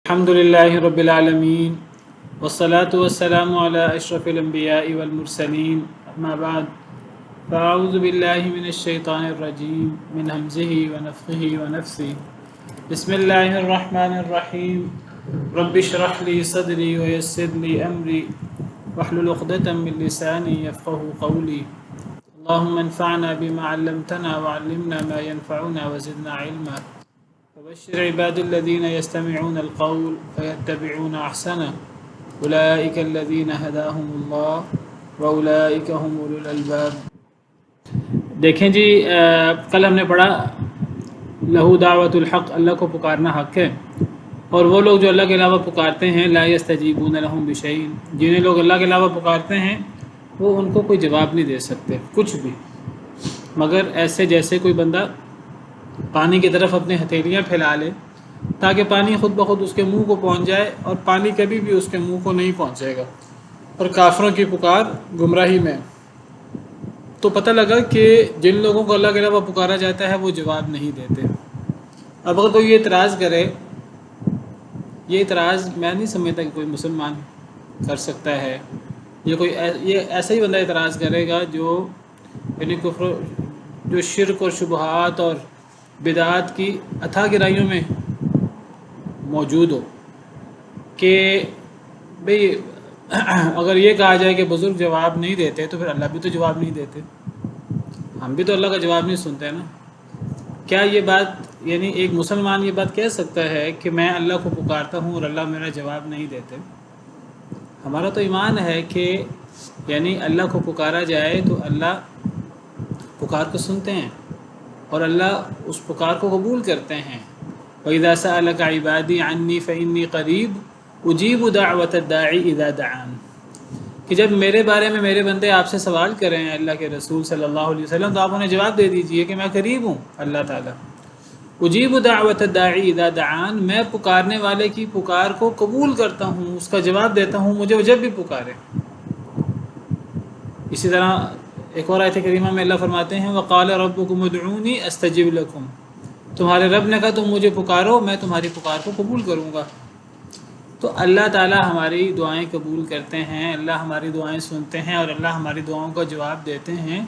الحمد لله رب العالمين والصلاة والسلام على أشرف الأنبياء والمرسلين أما بعد فأعوذ بالله من الشيطان الرجيم من همزه ونفخه ونفثه بسم الله الرحمن الرحيم رب اشرح لي صدري ويسر لي أمري واحلل عقدة من لساني يفقه قولي اللهم انفعنا بما علمتنا وعلمنا ما ينفعنا وزدنا علما وبشر عباد الذين يستمعون القول فيتبعون أحسنه أولئك الذين هداهم الله وأولئك هم أولو الألباب۔ دیکھیں جی، کل ہم نے پڑھا لہو دعوت الحق، اللہ کو پکارنا حق ہے، اور وہ لوگ جو اللہ کے علاوہ پکارتے ہیں لا یستجیبون لہم بشیء، جنہیں لوگ اللہ کے علاوہ پکارتے ہیں وہ ان کو کوئی جواب نہیں دے سکتے کچھ بھی، مگر ایسے جیسے کوئی بندہ پانی کی طرف اپنے ہتھیلیاں پھیلا لے تاکہ پانی خود بخود اس کے منہ کو پہنچ جائے، اور پانی کبھی بھی اس کے منہ کو نہیں پہنچے گا۔ اور کافروں کی پکار گمراہی میں۔ تو پتہ لگا کہ جن لوگوں کو اللہ کے علاوہ پکارا جاتا ہے وہ جواب نہیں دیتے۔ اب اگر کوئی یہ اعتراض کرے، یہ اعتراض میں نہیں سمجھتا کہ کوئی مسلمان کر سکتا ہے، یہ ایسا ہی بندہ اعتراض کرے گا جو یعنی کفر، جو شرک اور شبہات اور بدعات کی اتھاہ گہرائیوں میں موجود ہو، کہ بھئی اگر یہ کہا جائے کہ بزرگ جواب نہیں دیتے تو پھر اللہ بھی تو جواب نہیں دیتے، ہم بھی تو اللہ کا جواب نہیں سنتے نا۔ کیا یہ بات یعنی ایک مسلمان یہ بات کہہ سکتا ہے کہ میں اللہ کو پکارتا ہوں اور اللہ میرا جواب نہیں دیتے؟ ہمارا تو ایمان ہے کہ یعنی اللہ کو پکارا جائے تو اللہ پکار کو سنتے ہیں اور اللہ اس پکار کو قبول کرتے ہیں۔ وَإِذَا سَأَلَكَ عِبَادِي عَنِّي فَإِنِّي قَرِيبٌ أُجِيبُ دَعْوَةَ الدَّاعِ إِذَا دَعَانِ، کہ جب میرے بارے میں میرے بندے آپ سے سوال کریں اللہ کے رسول صلی اللہ علیہ وسلم، تو آپ انہیں جواب دے دیجئے کہ میں قریب ہوں اللہ تعالیٰ۔ أُجِيبُ دَعْوَةَ الدَّاعِ إِذَا دَعَانِ، میں پکارنے والے کی پکار کو قبول کرتا ہوں، اس کا جواب دیتا ہوں مجھے جب بھی پکارے۔ اسی طرح ایک اور آیت کریمہ میں اللہ فرماتے ہیں وَقَالَ رَبُّكُمُ ادْعُونِي أَسْتَجِبْ لَكُمْ، تمہارے رب نے کہا تم مجھے پکارو میں تمہاری پکار کو قبول کروں گا۔ تو اللہ تعالیٰ ہماری دعائیں قبول کرتے ہیں، اللہ ہماری دعائیں سنتے ہیں اور اللہ ہماری دعاؤں کا جواب دیتے ہیں۔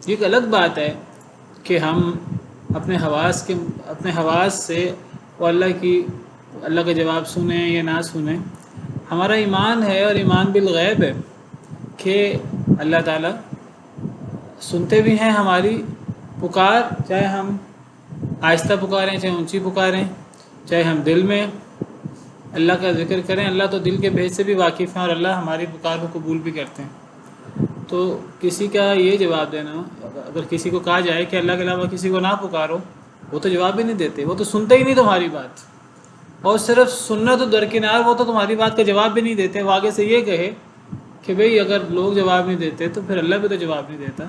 یہ ایک الگ بات ہے کہ ہم اپنے حواس سے وہ اللہ کا جواب سنیں یا نہ سنیں۔ ہمارا ایمان ہے اور ایمان بالغیب ہے کہ اللہ تعالیٰ سنتے بھی ہیں ہماری پکار، چاہے ہم آہستہ پکاریں چاہے اونچی پکاریں، چاہے ہم دل میں اللہ کا ذکر کریں، اللہ تو دل کے بھید سے بھی واقف ہیں اور اللہ ہماری پکار کو قبول بھی کرتے ہیں۔ تو کسی کا یہ جواب دینا، اگر کسی کو کہا جائے کہ اللہ کے علاوہ کسی کو نہ پکارو، وہ تو جواب بھی نہیں دیتے، وہ تو سنتے ہی نہیں تمہاری بات، اور صرف سننا تو درکنار، وہ تو تمہاری بات کا جواب بھی نہیں دیتے۔ وہ آگے سے یہ کہے کہ بھئی اگر لوگ جواب نہیں دیتے تو پھر اللہ بھی تو جواب نہیں دیتا۔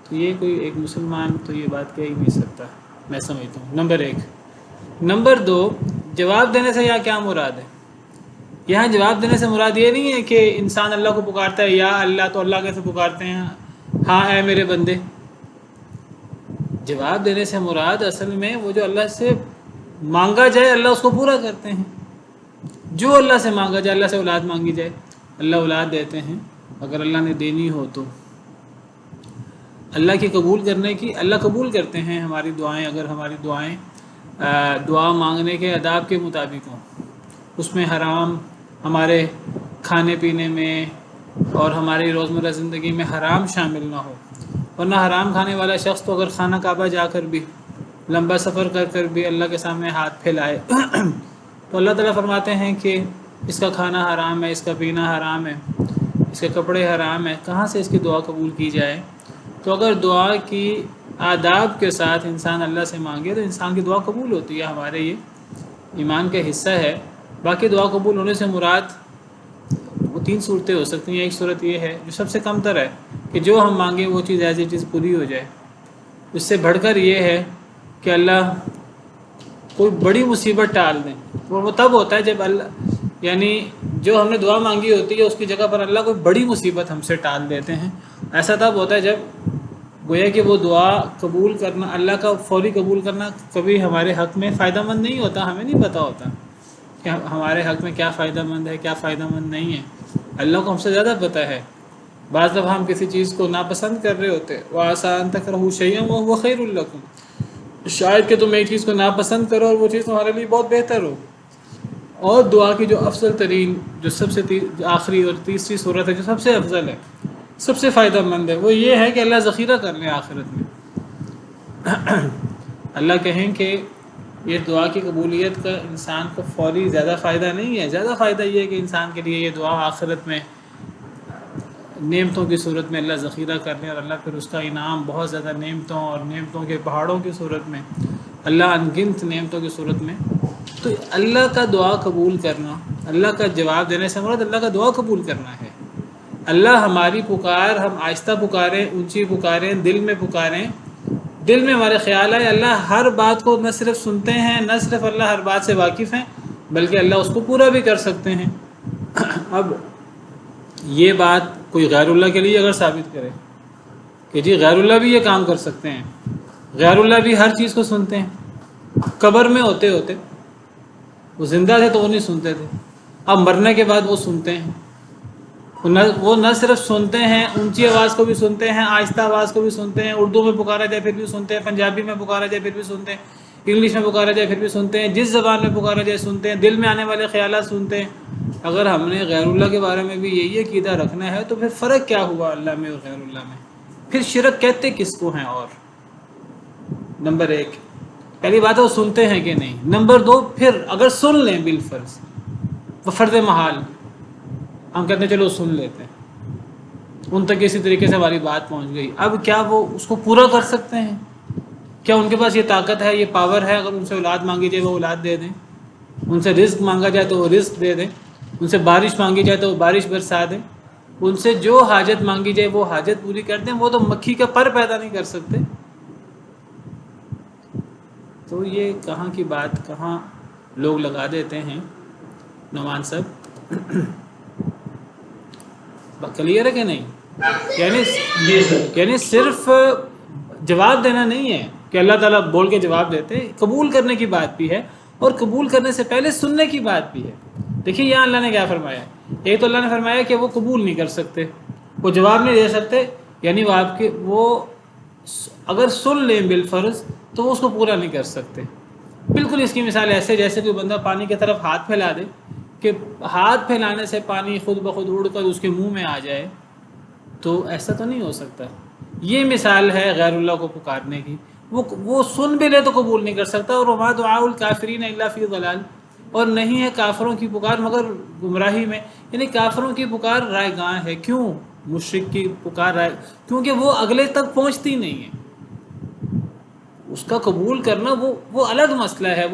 تو یہ کوئی ایک مسلمان تو یہ بات کہہ ہی نہیں سکتا، میں سمجھتا ہوں۔ نمبر 1۔ نمبر 2، جواب دینے سے یہاں کیا مراد ہے؟ یہاں جواب دینے سے مراد یہ نہیں ہے کہ انسان اللہ کو پکارتا ہے یا اللہ، تو اللہ کیسے پکارتے ہیں ہاں اے میرے بندے۔ جواب دینے سے مراد اصل میں وہ جو اللہ سے مانگا جائے اللہ اس کو پورا کرتے ہیں۔ جو اللہ سے مانگا جائے، اللہ سے اولاد مانگی جائے اللہ اولاد دیتے ہیں، اگر اللہ نے دینی ہو تو۔ اللہ کی قبول کرنے کی، اللہ قبول کرتے ہیں ہماری دعائیں، اگر ہماری دعائیں دعا مانگنے کے آداب کے مطابق ہوں، اس میں حرام ہمارے کھانے پینے میں اور ہماری روزمرہ زندگی میں حرام شامل نہ ہو، ورنہ حرام کھانے والا شخص تو اگر خانہ کعبہ جا کر بھی، لمبا سفر کر کر بھی اللہ کے سامنے ہاتھ پھیلائے تو اللہ تعالیٰ فرماتے ہیں کہ اس کا کھانا حرام ہے، اس کا پینا حرام ہے، اس کے کپڑے حرام ہیں، کہاں سے اس کی دعا قبول کی جائے؟ تو اگر دعا کی آداب کے ساتھ انسان اللہ سے مانگے تو انسان کی دعا قبول ہوتی ہے، ہمارے یہ ایمان کا حصہ ہے۔ باقی دعا قبول ہونے سے مراد وہ 3 صورتیں ہو سکتی ہیں۔ ایک صورت یہ ہے جو سب سے کم تر ہے کہ جو ہم مانگیں وہ چیز ایز اٹ از پوری ہو جائے۔ اس سے بڑھ کر یہ ہے کہ اللہ کوئی بڑی مصیبت ٹال دیں، وہ تب ہوتا ہے جب اللہ یعنی جو ہم نے دعا مانگی ہوتی ہے اس کی جگہ پر اللہ کوئی بڑی مصیبت ہم سے ٹال دیتے ہیں۔ ایسا تب ہوتا ہے جب گویا کہ وہ دعا قبول کرنا، اللہ کا فوری قبول کرنا کبھی ہمارے حق میں فائدہ مند نہیں ہوتا، ہمیں نہیں پتہ ہوتا کہ ہمارے حق میں کیا فائدہ مند ہے، کیا فائدہ مند نہیں ہے، اللہ کو ہم سے زیادہ پتہ ہے۔ بعض دفعہ ہم کسی چیز کو ناپسند کر رہے ہوتے، وَعَسَىٰ أَن تَكْرَهُوا شَيْئًا وَهُوَ خَيْرٌ لَكُمْ، شاید کہ تم ایک چیز کو ناپسند کرو اور وہ چیز تمہارے لیے بہت بہتر ہو۔ اور دعا کی جو افضل ترین، جو سب سے آخری اور تیسری صورت ہے جو سب سے افضل ہے، سب سے فائدہ مند ہے، وہ یہ ہے کہ اللہ ذخیرہ کر لیں آخرت میں۔ اللہ کہیں کہ یہ دعا کی قبولیت کا انسان کو فوری زیادہ فائدہ نہیں ہے، زیادہ فائدہ یہ ہے کہ انسان کے لیے یہ دعا آخرت میں نعمتوں کی صورت میں اللہ ذخیرہ کر لیں، اور اللہ پھر اس کا انعام بہت زیادہ نعمتوں اور نعمتوں کے پہاڑوں کی صورت میں، اللہ انگنت نعمتوں کی صورت میں۔ تو اللہ کا دعا قبول کرنا، اللہ کا جواب دینے سے مراد اللہ کا دعا قبول کرنا ہے۔ اللہ ہماری پکار ہم آہستہ پکاریں، اونچی پکاریں، دل میں پکاریں، دل میں ہمارے خیال آئے، اللہ ہر بات کو نہ صرف سنتے ہیں، نہ صرف اللہ ہر بات سے واقف ہیں، بلکہ اللہ اس کو پورا بھی کر سکتے ہیں۔ اب یہ بات کوئی غیر اللہ کے لیے اگر ثابت کرے کہ جی غیر اللہ بھی یہ کام کر سکتے ہیں، غیر اللہ بھی ہر چیز کو سنتے ہیں، قبر میں ہوتے ہوتے وہ زندہ تھے تو وہ نہیں سنتے تھے، اب مرنے کے بعد وہ سنتے ہیں، وہ نہ صرف سنتے ہیں، اونچی آواز کو بھی سنتے ہیں، آہستہ آواز کو بھی سنتے ہیں، اردو میں پکارا جائے پھر بھی سنتے ہیں، پنجابی میں پکارا جائے پھر بھی سنتے ہیں، انگلش میں پکارا جائے پھر بھی سنتے ہیں، جس زبان میں پکارا جائے سنتے ہیں، دل میں آنے والے خیالات سنتے ہیں۔ اگر ہم نے غیر اللہ کے بارے میں بھی یہی عقیدہ رکھنا ہے تو پھر فرق کیا ہوا اللہ میں اور غیر اللہ میں؟ پھر شرک کہتے کس کو ہیں؟ اور نمبر ایک، پہلی بات ہے وہ سنتے ہیں کہ نہیں۔ نمبر دو، پھر اگر سن لیں بالفرض، وہ فرض محال، ہم کہتے ہیں چلو سن لیتے ہیں، ان تک کسی طریقے سے ہماری بات پہنچ گئی، اب کیا وہ اس کو پورا کر سکتے ہیں؟ کیا ان کے پاس یہ طاقت ہے، یہ پاور ہے؟ اگر ان سے اولاد مانگی جائے وہ اولاد دے دیں، ان سے رزق مانگا جائے تو وہ رزق دے دیں، ان سے بارش مانگی جائے تو وہ بارش برسا دیں، ان سے جو حاجت مانگی جائے وہ حاجت پوری کر دیں؟ وہ تو مکھی کا پر پیدا نہیں کر سکتے۔ تو یہ کہاں کی بات کہاں لوگ لگا دیتے ہیں نعمان صاحب، کلیئر ہے کہ نہیں؟ یعنی صرف جواب دینا نہیں ہے کہ اللہ تعالیٰ بول کے جواب دیتے، قبول کرنے کی بات بھی ہے، اور قبول کرنے سے پہلے سننے کی بات بھی ہے۔ دیکھیے یہاں اللہ نے کیا فرمایا ہے، ایک تو اللہ نے فرمایا کہ وہ قبول نہیں کر سکتے، وہ جواب نہیں دے سکتے، یعنی وہ اگر سن لیں بالفرض تو وہ اس کو پورا نہیں کر سکتے۔ بالکل اس کی مثال ایسے جیسے کوئی بندہ پانی کی طرف ہاتھ پھیلا دے کہ ہاتھ پھیلانے سے پانی خود بخود اڑ کر اس کے منہ میں آ جائے، تو ایسا تو نہیں ہو سکتا۔ یہ مثال ہے غیر اللہ کو پکارنے کی، وہ سن بھی لے تو قبول نہیں کر سکتا، اور وما دعاء الکافرین الا فی ضلال، اور نہیں ہے کافروں کی پکار مگر گمراہی میں۔ یعنی کافروں کی پکار رائے گاں ہے۔ کیوں؟ مشرک کی پکار رائے، کیونکہ وہ اگلے تک پہنچتی نہیں ہے، اس کا قبول کرنا وہ الگ مسئلہ ہے،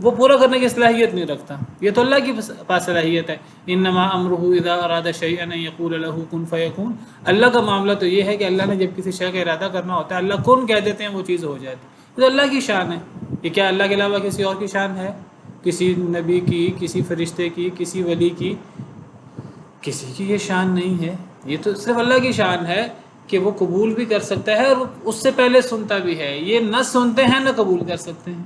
وہ پورا کرنے کی صلاحیت نہیں رکھتا، یہ تو اللہ کی پاس صلاحیت ہے۔ انما امرہ اذا اراد شیئا ان یقول له کن فیکون، اللہ کا معاملہ تو یہ ہے کہ اللہ نے جب کسی شے کا ارادہ کرنا ہوتا ہے، اللہ کن کہہ دیتے ہیں وہ چیز ہو جاتی ہے۔ یہ تو اللہ کی شان ہے، یہ کیا اللہ کے علاوہ کسی اور کی شان ہے؟ کسی نبی کی، کسی فرشتے کی، کسی ولی کی، کسی کی یہ شان نہیں ہے۔ یہ تو صرف اللہ کی شان ہے کہ وہ قبول بھی کر سکتا ہے اور اس سے پہلے سنتا بھی ہے، یہ نہ سنتے ہیں نہ قبول کر سکتے ہیں۔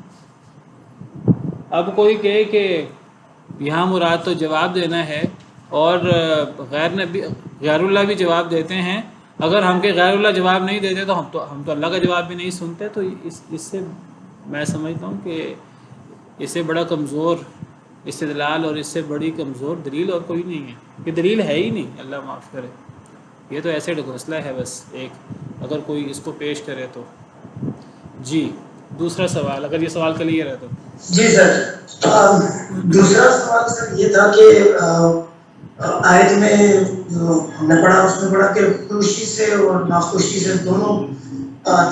اب کوئی کہے کہ یہاں مراد تو جواب دینا ہے، اور غیر اللہ بھی جواب دیتے ہیں، اگر ہم کے غیر اللہ جواب نہیں دیتے تو ہم تو اللہ کا جواب بھی نہیں سنتے، تو اس سے میں سمجھتا ہوں کہ اس سے بڑا کمزور استدلال اور اس سے بڑی کمزور دلیل اور کوئی نہیں ہے، یہ دلیل ہے ہی نہیں، اللہ معاف کرے، یہ تو ایسے ڈھکوسلا ہے بس ایک، اگر کوئی اس کو پیش کرے تو۔ جی دوسرا سوال، اگر یہ سوال کلیئر ہے تو۔ جی سر، دوسرا سوال سر یہ تھا کہ آیت میں جو ہم نے پڑھا اس میں پڑھا کہ خوشی سے اور ناخوشی سے دونوں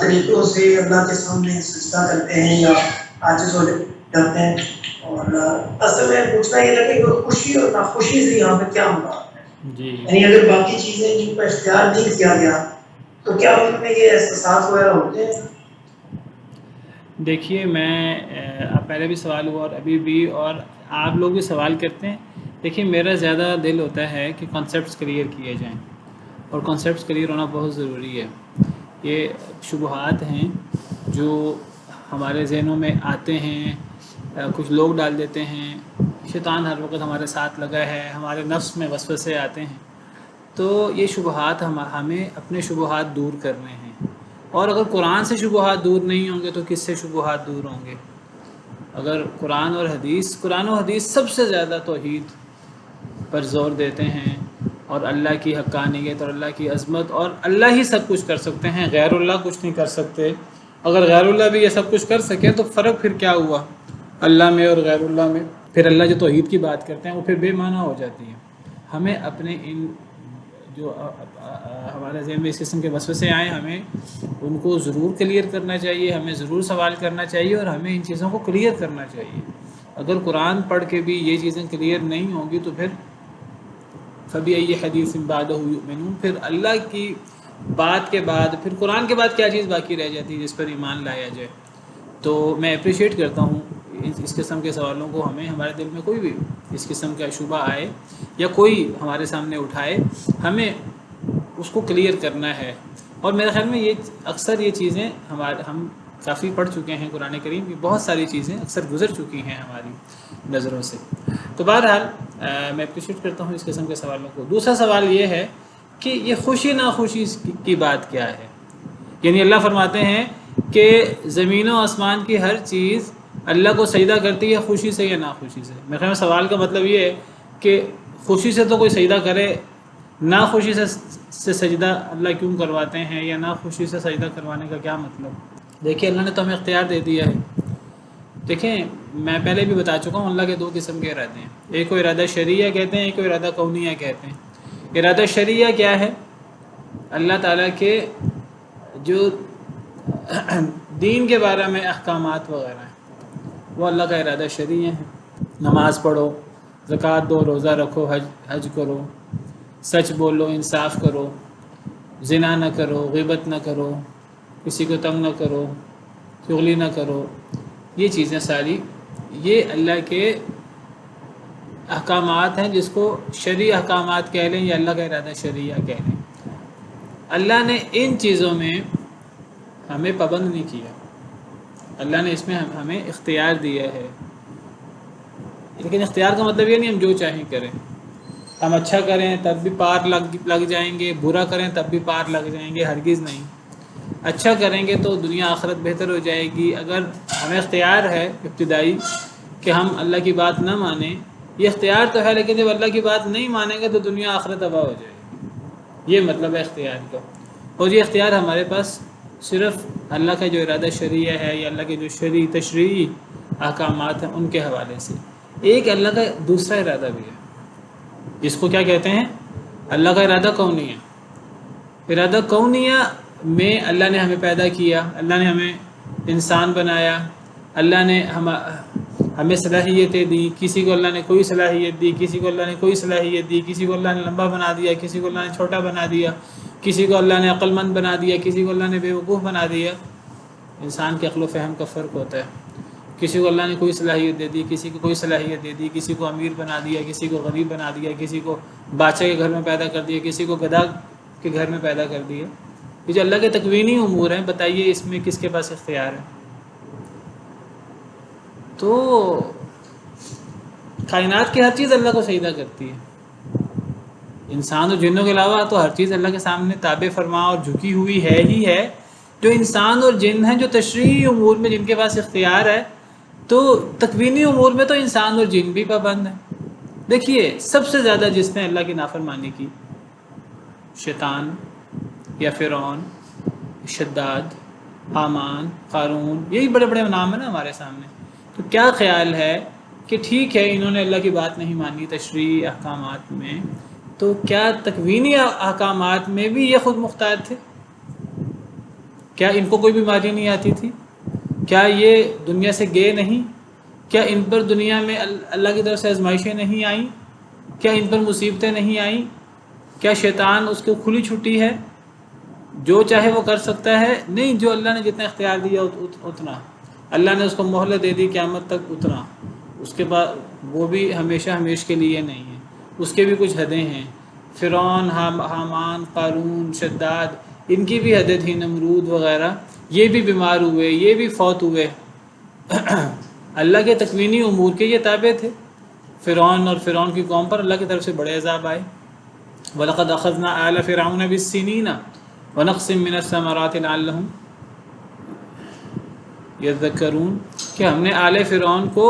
طریقوں سے اللہ کے سامنے سجدہ کرتے ہیں یا عاجز ہو جاتے ہیں، اور اصل میں پوچھنا یہ تھا کہ خوشی اور ناخوشی سے یہاں پہ کیا مراد ہے؟ جی یعنی اگر باقی چیزیں جن کا اختیار نہیں کیا گیا تو کیا ان میں یہ احساسات وغیرہ ہوتے ہیں؟ دیکھیے میں پہلے بھی سوال ہوا اور ابھی بھی، اور آپ لوگ بھی سوال کرتے ہیں، دیکھیے میرا زیادہ دل ہوتا ہے کہ کانسیپٹس کلیئر کیے جائیں، اور کانسیپٹس کلیئر ہونا بہت ضروری ہے۔ یہ شبہات ہیں جو ہمارے ذہنوں میں آتے ہیں، کچھ لوگ ڈال دیتے ہیں، شیطان ہر وقت ہمارے ساتھ لگا ہے، ہمارے نفس میں وسوسے آتے ہیں، تو یہ شبہات ہمیں اپنے شبہات دور کرنے ہیں۔ اور اگر قرآن سے شبہات دور نہیں ہوں گے تو کس سے شبہات دور ہوں گے؟ اگر قرآن و حدیث سب سے زیادہ توحید پر زور دیتے ہیں، اور اللہ کی حقانیت اور اللہ کی عظمت، اور اللہ ہی سب کچھ کر سکتے ہیں، غیر اللہ کچھ نہیں کر سکتے۔ اگر غیر اللہ بھی یہ سب کچھ کر سکے تو فرق پھر کیا ہوا اللہ میں اور غیر اللہ میں؟ پھر اللہ جو توحید کی بات کرتے ہیں وہ پھر بے معنی ہو جاتی ہے۔ ہمیں اپنے ان جو ہمارے ذہن میں اس قسم کے وسوسے آئیں، ہمیں ان کو ضرور کلیئر کرنا چاہیے، ہمیں ضرور سوال کرنا چاہیے، اور ہمیں ان چیزوں کو کلیئر کرنا چاہیے۔ اگر قرآن پڑھ کے بھی یہ چیزیں کلیئر نہیں ہوں گی تو پھر فَبِأَيِّ حَدِيثٍ بَعْدَهُ يُؤْمِنُونَ، پھر اللہ کی بات کے بعد پھر قرآن کے بعد کیا چیز باقی رہ جاتی ہے جس پر ایمان لایا جائے؟ تو میں اپریشیٹ کرتا ہوں اس قسم کے سوالوں کو، ہمارے دل میں کوئی بھی اس قسم کا شبہ آئے یا کوئی ہمارے سامنے اٹھائے، ہمیں اس کو کلیئر کرنا ہے۔ اور میرے خیال میں یہ اکثر یہ چیزیں ہم کافی پڑھ چکے ہیں، قرآن کریم کی بہت ساری چیزیں اکثر گزر چکی ہیں ہماری نظروں سے۔ تو بہرحال میں اپریشیٹ کرتا ہوں اس قسم کے سوالوں کو۔ دوسرا سوال یہ ہے کہ یہ خوشی ناخوشی کی بات کیا ہے؟ یعنی اللہ فرماتے ہیں کہ زمین و آسمان کی ہر چیز اللہ کو سجدہ کرتی ہے، خوشی سے یا ناخوشی سے؟ میرے خیال میں سوال کا مطلب یہ ہے کہ خوشی سے تو کوئی سجدہ کرے، ناخوشی سے سجدہ اللہ کیوں کرواتے ہیں، یا ناخوشی سے سجدہ کروانے کا کیا مطلب؟ دیکھیے اللہ نے تو ہمیں اختیار دے دیا ہے۔ دیکھیں میں پہلے بھی بتا چکا ہوں، اللہ کے دو قسم کے ارادے ہیں، ایک کو ارادہ شرعیہ کہتے ہیں، ایک کو ارادہ کونیہ کہتے ہیں۔ ارادہ شرعیہ کیا ہے؟ اللہ تعالیٰ کے جو دین کے بارے میں احکامات وغیرہ ہیں وہ اللہ کا ارادہ شرعیہ ہے۔ نماز پڑھو، زکوٰۃ دو، روزہ رکھو، حج کرو، سچ بولو، انصاف کرو، زنا نہ کرو، غیبت نہ کرو، کسی کو تنگ نہ کرو، چغلی نہ کرو، یہ چیزیں ساری یہ اللہ کے احکامات ہیں، جس کو شرعی احکامات کہہ لیں یا اللہ کا ارادہ شرعیہ کہہ لیں۔ اللہ نے ان چیزوں میں ہمیں پابند نہیں کیا، اللہ نے اس میں ہمیں اختیار دیا ہے، لیکن اختیار کا مطلب یہ نہیں ہم جو چاہیں کریں۔ ہم اچھا کریں تب بھی پار لگ جائیں گے، برا کریں تب بھی پار لگ جائیں گے، ہرگز نہیں۔ اچھا کریں گے تو دنیا آخرت بہتر ہو جائے گی۔ اگر ہمیں اختیار ہے ابتدائی کہ ہم اللہ کی بات نہ مانیں، یہ اختیار تو ہے، لیکن جب اللہ کی بات نہیں مانیں گے تو دنیا آخرت تباہ ہو جائے گی، یہ مطلب ہے اختیار کا۔ اور یہ اختیار ہمارے پاس صرف اللہ کا جو ارادہ شرعیہ ہے یا اللہ کے جو تشریعی احکامات ہیں ان کے حوالے سے۔ ایک اللہ کا دوسرا ارادہ بھی ہے، جس کو کیا کہتے ہیں؟ اللہ کا ارادہ کونیہ۔ ارادہ کونیہ میں اللہ نے ہمیں پیدا کیا، اللہ نے ہمیں انسان بنایا، اللہ نے ہمیں صلاحیتیں دی، کسی کو اللہ نے کوئی صلاحیت دی، کسی کو اللہ نے کوئی صلاحیت دی، کسی کو اللہ نے لمبا بنا دیا، کسی کو اللہ نے چھوٹا بنا دیا، کسی کو اللہ نے عقل مند بنا دیا، کسی کو اللہ نے بے وقوف بنا دیا۔ انسان کے عقل و فہم کا فرق ہوتا ہے، کسی کو اللہ نے کوئی صلاحیت دے دی، کسی کو کوئی صلاحیت دے دی، کسی کو امیر بنا دیا، کسی کو غریب بنا دیا، کسی کو بادشاہ کے گھر میں پیدا کر دیا، کسی کو گدھا کے گھر میں پیدا کر دیا۔ یہ جو اللہ کے تکوینی امور ہیں، بتائیے اس میں کس کے پاس اختیار ہے؟ تو کائنات کی ہر چیز اللہ کو سجدہ کرتی ہے، انسان اور جنوں کے علاوہ تو ہر چیز اللہ کے سامنے تابع فرما اور جھکی ہوئی ہے ہی ہے۔ جو انسان اور جن ہیں جو تشریعی امور میں جن کے پاس اختیار ہے، تو تکوینی امور میں تو انسان اور جن بھی پابند ہیں۔ دیکھیے سب سے زیادہ جس نے اللہ کی نافرمانی کی، شیطان یا فرعون، شداد، حامان، قارون، یہی بڑے بڑے نام ہیں نا ہمارے سامنے۔ تو کیا خیال ہے کہ ٹھیک ہے انہوں نے اللہ کی بات نہیں مانی تشریعی احکامات میں، تو کیا تکوینی احکامات میں بھی یہ خود مختار تھے؟ کیا ان کو کوئی بیماری نہیں آتی تھی؟ کیا یہ دنیا سے گئے نہیں؟ کیا ان پر دنیا میں اللہ کی طرف سے آزمائشیں نہیں آئیں؟ کیا ان پر مصیبتیں نہیں آئیں؟ کیا شیطان اس کو کھلی چھٹی ہے، جو چاہے وہ کر سکتا ہے؟ نہیں، جو اللہ نے جتنا اختیار دیا اتنا، اللہ نے اس کو مہلت دے دی قیامت تک اتنا، اس کے بعد وہ بھی ہمیشہ ہمیش کے لیے نہیں ہے، اس کے بھی کچھ حدیں ہیں۔ فرعون، حامان، قارون، شداد، ان کی بھی حدیں تھیں، نمرود وغیرہ، یہ بھی بیمار ہوئے، یہ بھی فوت ہوئے، اللہ کے تکوینی امور کے یہ تابع تھے۔ فرعون اور فرعون کی قوم پر اللہ کی طرف سے بڑے عذاب آئے۔ وَلَقَدْ أَخَذْنَا آلَ فِرْعَوْنَ بِالسِّنِينَ وَنَقْصٍ مِّنَ الثَّمَرَاتِ لَعَلَّهُمْ يَذَّكَّرُونَ کہ ہم نے آل فرعون کو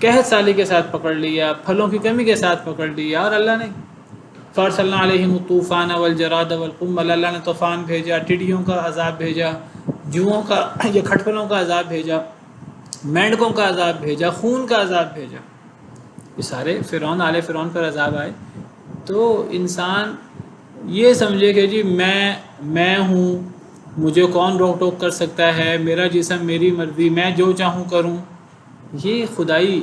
قحط سالی کے ساتھ پکڑ لیا، پھلوں کی کمی کے ساتھ پکڑ لیا، اور اللہ نے فَأَرْسَلْنَا عَلَيْهِمُ الطُّوفَانَ وَالْجَرَادَ وَالْقُمَّلَ، اللہ نے طوفان بھیجا، ٹڈیوں کا عذاب بھیجا، جوؤں کا یا کھٹپھلوں کا عذاب بھیجا، مینڈکوں کا عذاب بھیجا، خون کا عذاب بھیجا۔ یہ سارے فرعون آل فرعون پر عذاب آئے۔ تو انسان یہ سمجھے کہ جی میں ہوں، مجھے کون روک ٹوک کر سکتا ہے، میرا جسم میری مرضی، میں جو چاہوں کروں، یہ خدائی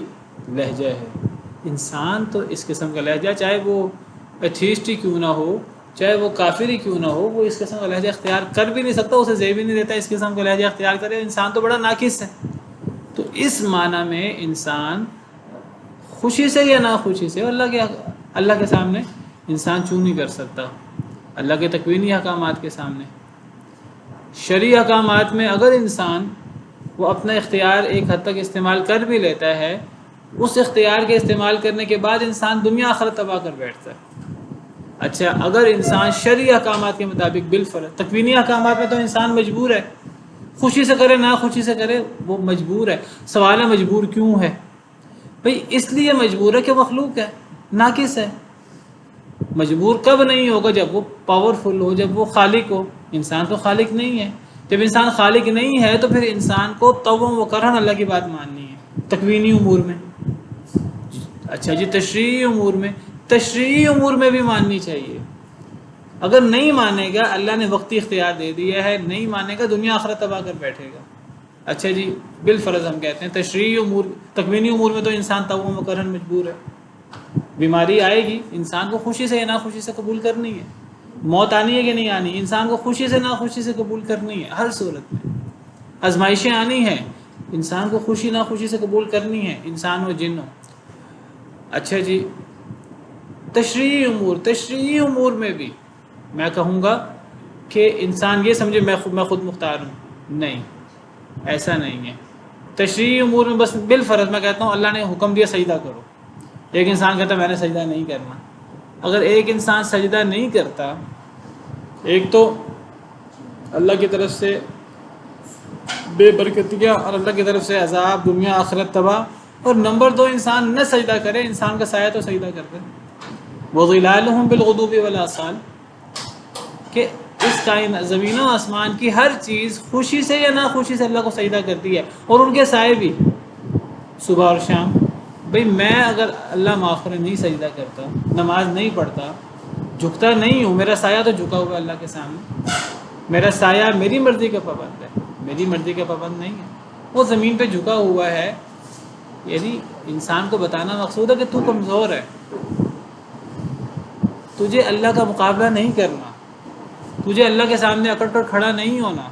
لہجہ ہے۔ انسان تو اس قسم کا لہجہ، چاہے وہ ایتھیسٹ ہی کیوں نہ ہو، چاہے وہ کافر ہی کیوں نہ ہو، وہ اس قسم کا لہجہ اختیار کر بھی نہیں سکتا، اسے زیب بھی نہیں دیتا اس قسم کا لہجہ اختیار کرے۔ انسان تو بڑا ناقص ہے۔ تو اس معنی میں انسان خوشی سے یا ناخوشی سے اللہ کے سامنے انسان چوں نہیں کر سکتا، اللہ کے تکوینی احکامات کے سامنے۔ شرعی احکامات میں اگر انسان وہ اپنا اختیار ایک حد تک استعمال کر بھی لیتا ہے، اس اختیار کے استعمال کرنے کے بعد انسان دنیا آخرت تباہ کر بیٹھتا ہے۔ اچھا، اگر انسان شرعی احکامات کے مطابق بالفرض، تکوینی احکامات میں تو انسان مجبور ہے، خوشی سے کرے ناخوشی سے کرے وہ مجبور ہے۔ سوال ہے مجبور کیوں ہے؟ بھئی اس لیے مجبور ہے کہ مخلوق ہے، ناقص ہے۔ مجبور کب نہیں ہوگا؟ جب وہ پاورفل ہو، جب وہ خالق ہو۔ انسان تو خالق نہیں ہے۔ جب انسان خالق نہیں ہے تو پھر انسان کو طوعاً و کرہاً اللہ کی بات ماننی ہے، تکوینی امور میں۔ اچھا جی، تشریعی امور میں بھی ماننی چاہیے۔ اگر نہیں مانے گا، اللہ نے وقتی اختیار دے دیا ہے، نہیں مانے گا دنیا آخرت تباہ کر بیٹھے گا۔ اچھا جی، بالفرض ہم کہتے ہیں تشریعی امور، تکوینی امور میں تو انسان طوعاً و کرہاً مجبور ہے۔ بیماری آئے گی، انسان کو خوشی سے یا ناخوشی سے قبول کرنی ہے۔ موت آنی ہے کہ نہیں آنی، انسان کو خوشی سے ناخوشی سے قبول کرنی ہے۔ ہر صورت میں آزمائشیں آنی ہیں، انسان کو خوشی ناخوشی سے قبول کرنی ہے، انسان و جن ہو۔ اچھا جی، تشریعی امور میں بھی میں کہوں گا کہ انسان یہ سمجھے میں خود مختار ہوں، نہیں، ایسا نہیں ہے۔ تشریعی امور میں بس بالفرض میں کہتا ہوں اللہ نے حکم دیا سجدہ کرو، ایک انسان کہتا ہے میں نے سجدہ نہیں کرنا۔ اگر ایک انسان سجدہ نہیں کرتا، ایک تو اللہ کی طرف سے بے برکتیاں اور اللہ کی طرف سے عذاب، دنیا آخرت تباہ، اور نمبر دو انسان نہ سجدہ کرے، انسان کا سایہ تو سجدہ کرتے وَظِلَالُهُمْ بِالْغُدُوِّ وَالْآصَالِ کہ اس کائنات زمین و آسمان کی ہر چیز خوشی سے یا ناخوشی سے اللہ کو سجدہ کرتی ہے، اور ان کے سائے بھی صبح اور شام۔ بھئی میں اگر اللہ معاف کرے نہیں سجدہ کرتا، نماز نہیں پڑھتا، جھکتا نہیں ہوں، میرا سایہ تو جھکا ہوا ہے اللہ کے سامنے۔ میرا سایہ میری مرضی کا پابند ہے، میری مرضی کا پابند نہیں ہے، وہ زمین پہ جھکا ہوا ہے۔ یعنی انسان کو بتانا مقصود ہے کہ تو کمزور ہے، تجھے اللہ کا مقابلہ نہیں کرنا، تجھے اللہ کے سامنے اکڑ کر کھڑا نہیں ہونا،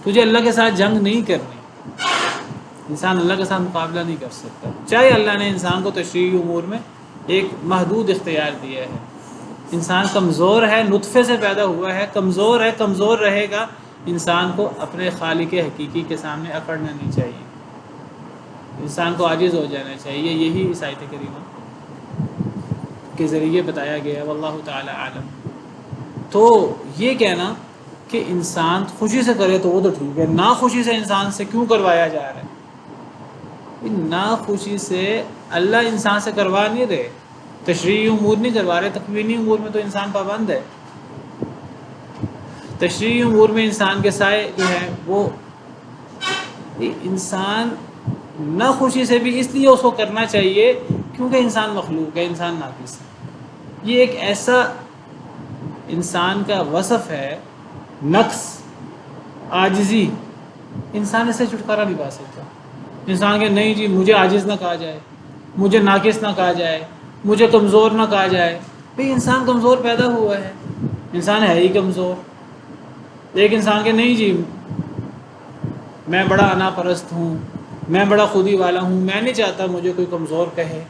تجھے اللہ کے ساتھ جنگ نہیں کرنی۔ انسان اللہ کے ساتھ مقابلہ نہیں کر سکتا، چاہے اللہ نے انسان کو تشریعی امور میں ایک محدود اختیار دیا ہے۔ انسان کمزور ہے، نطفے سے پیدا ہوا ہے، کمزور ہے، کمزور رہے گا۔ انسان کو اپنے خالق حقیقی کے سامنے اکڑنا نہیں چاہیے، انسان کو عاجز ہو جانا چاہیے۔ یہی اس آیت کریمہ کے ذریعے بتایا گیا ہے، واللہ تعالی عالم۔ تو یہ کہنا کہ انسان خوشی سے کرے تو وہ تو ٹھیک ہے، ناخوشی سے انسان سے کیوں کروایا جا رہا ہے؟ ناخوشی سے اللہ انسان سے کروا نہیں رہے، تشریعی امور نہیں کروا رہے، تکوینی امور میں تو انسان پابند ہے۔ تشریعی امور میں انسان کے سائے جو ہے وہ انسان ناخوشی سے بھی اس لیے اس کو کرنا چاہیے کیونکہ انسان مخلوق ہے، انسان ناقص ہے۔ یہ ایک ایسا انسان کا وصف ہے، نقص، عاجزی، انسان اس سے چھٹکارا نہیں پا سکتا۔ انسان کہ نہیں جی مجھے عاجز نہ کہا جائے، مجھے ناقص نہ کہا جائے، مجھے کمزور نہ کہا جائے۔ بھئی انسان کمزور پیدا ہوا ہے، انسان ہے ہی کمزور۔ ایک انسان کہ نہیں جی میں بڑا انا پرست ہوں، میں بڑا خودی والا ہوں، میں نہیں چاہتا مجھے کوئی کمزور کہے۔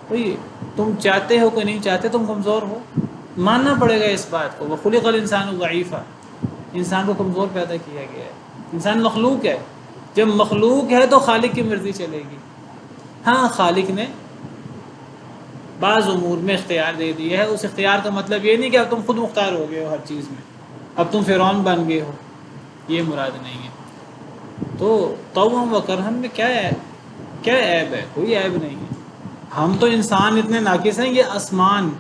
بھئی تم چاہتے ہو کہ نہیں چاہتے، تم کمزور ہو، ماننا پڑے گا اس بات کو۔ وَخُلِقَ الْإِنسَانُ ضَعِيفًا، انسان کو کمزور پیدا کیا گیا ہے۔ انسان مخلوق ہے، جب مخلوق ہے تو خالق کی مرضی چلے گی۔ ہاں خالق نے بعض امور میں اختیار دے دیا ہے، اس اختیار کا مطلب یہ نہیں کہ اب تم خود مختار ہو گئے ہو ہر چیز میں، اب تم فرعون بن گئے ہو، یہ مراد نہیں ہے۔ تو طوعا و کرہن میں کیا ہے، کیا عیب ہے؟ کوئی عیب نہیں ہے۔ ہم تو انسان اتنے ناقص ہیں، یہ آسمان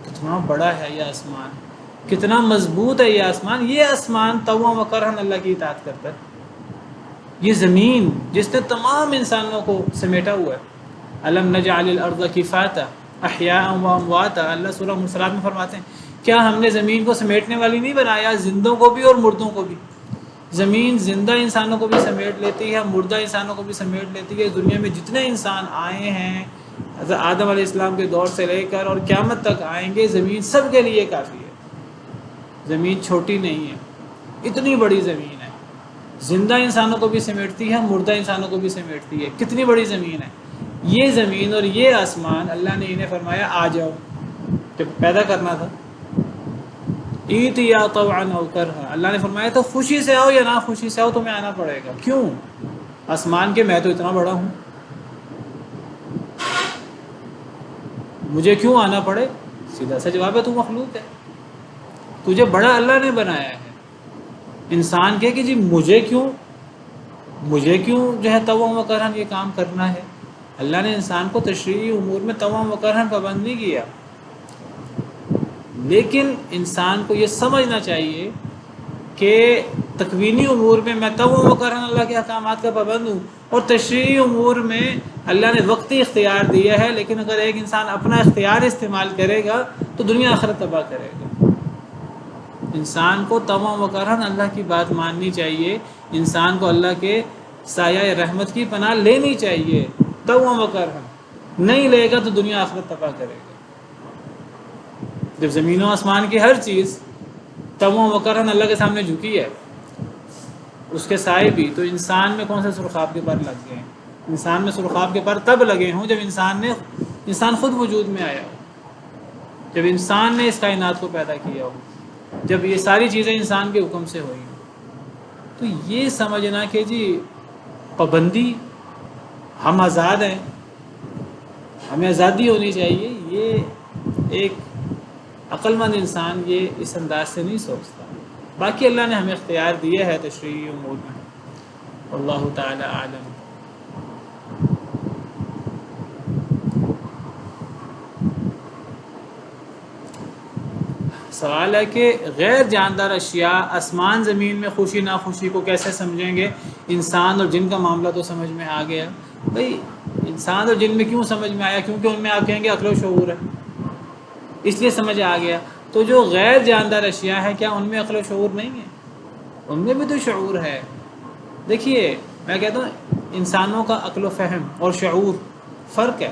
کتنا بڑا ہے، یہ آسمان کتنا مضبوط ہے، یہ آسمان طوعا و کرہن اللہ کی اطاعت کرتا ہے۔ یہ زمین جس نے تمام انسانوں کو سمیٹا ہوا ہے، الم نجعل الارض کفاتا احیاء و امواتا، اللہ سورہ مرسلات میں فرماتے ہیں کیا ہم نے زمین کو سمیٹنے والی نہیں بنایا، زندوں کو بھی اور مردوں کو بھی۔ زمین زندہ انسانوں کو بھی سمیٹ لیتی ہے، مردہ انسانوں کو بھی سمیٹ لیتی ہے۔ دنیا میں جتنے انسان آئے ہیں حضرت آدم علیہ السلام کے دور سے لے کر اور قیامت تک آئیں گے، زمین سب کے لیے کافی ہے۔ زمین چھوٹی نہیں ہے، اتنی بڑی زمین ہے، زندہ انسانوں کو بھی سمیٹتی ہے، مردہ انسانوں کو بھی سمیٹتی ہے۔ کتنی بڑی زمین ہے یہ زمین اور یہ آسمان، اللہ نے انہیں فرمایا آ جاؤ، جب پیدا کرنا تھا ایتیا طوعا او کرہا، اللہ نے فرمایا تو خوشی سے آؤ یا نہ خوشی سے آؤ تمہیں آنا پڑے گا۔ کیوں؟ آسمان کے میں تو اتنا بڑا ہوں، مجھے کیوں آنا پڑے؟ سیدھا سا جواب ہے تو مخلوق ہے، تجھے بڑا اللہ نے بنایا ہے۔ انسان کہے کہ جی مجھے کیوں جو ہے طوعا و کرہن یہ کام کرنا ہے؟ اللہ نے انسان کو تشریعی امور میں طوعا و کرہن پابند نہیں کیا، لیکن انسان کو یہ سمجھنا چاہیے کہ تکوینی امور میں میں طوعا و کرہن اللہ کے احکامات کا پابند ہوں، اور تشریعی امور میں اللہ نے وقتی اختیار دیا ہے، لیکن اگر ایک انسان اپنا اختیار استعمال کرے گا تو دنیا آخرت تباہ کرے گا۔ انسان کو طوعا و کرہن اللہ کی بات ماننی چاہیے، انسان کو اللہ کے سایہ رحمت کی پناہ لینی چاہیے، طوعا و کرہن نہیں لے گا تو دنیا آخرت تباہ کرے گا۔ جب زمین و آسمان کی ہر چیز طوعا و کرہن اللہ کے سامنے جھکی ہے، اس کے سائے بھی، تو انسان میں کون سے سرخاب کے پر لگ گئے ہیں؟ انسان میں سرخاب کے پر تب لگے ہوں جب انسان خود وجود میں آیا ہو، جب انسان نے اس کائنات کو پیدا کیا ہو، جب یہ ساری چیزیں انسان کے حکم سے ہوئی ہوں۔ تو یہ سمجھنا کہ جی پابندی، ہم آزاد ہیں، ہمیں آزادی ہونی چاہیے، یہ ایک عقل مند انسان یہ اس انداز سے نہیں سوچتا۔ باقی اللہ نے ہمیں اختیار دیا ہے تشریعی امور میں، واللہ تعالی اعلم۔ سوال ہے کہ غیر جاندار اشیاء آسمان زمین میں خوشی ناخوشی کو کیسے سمجھیں گے؟ انسان اور جن کا معاملہ تو سمجھ میں آ گیا۔ بھئی انسان اور جن میں کیوں سمجھ میں آیا؟ کیونکہ ان میں آپ کہیں گے عقل و شعور ہے، اس لیے سمجھ آ گیا۔ تو جو غیر جاندار اشیاء ہیں کیا ان میں عقل و شعور نہیں ہے؟ ان میں بھی تو شعور ہے۔ دیکھیے میں کہتا ہوں انسانوں کا عقل و فہم اور شعور فرق ہے،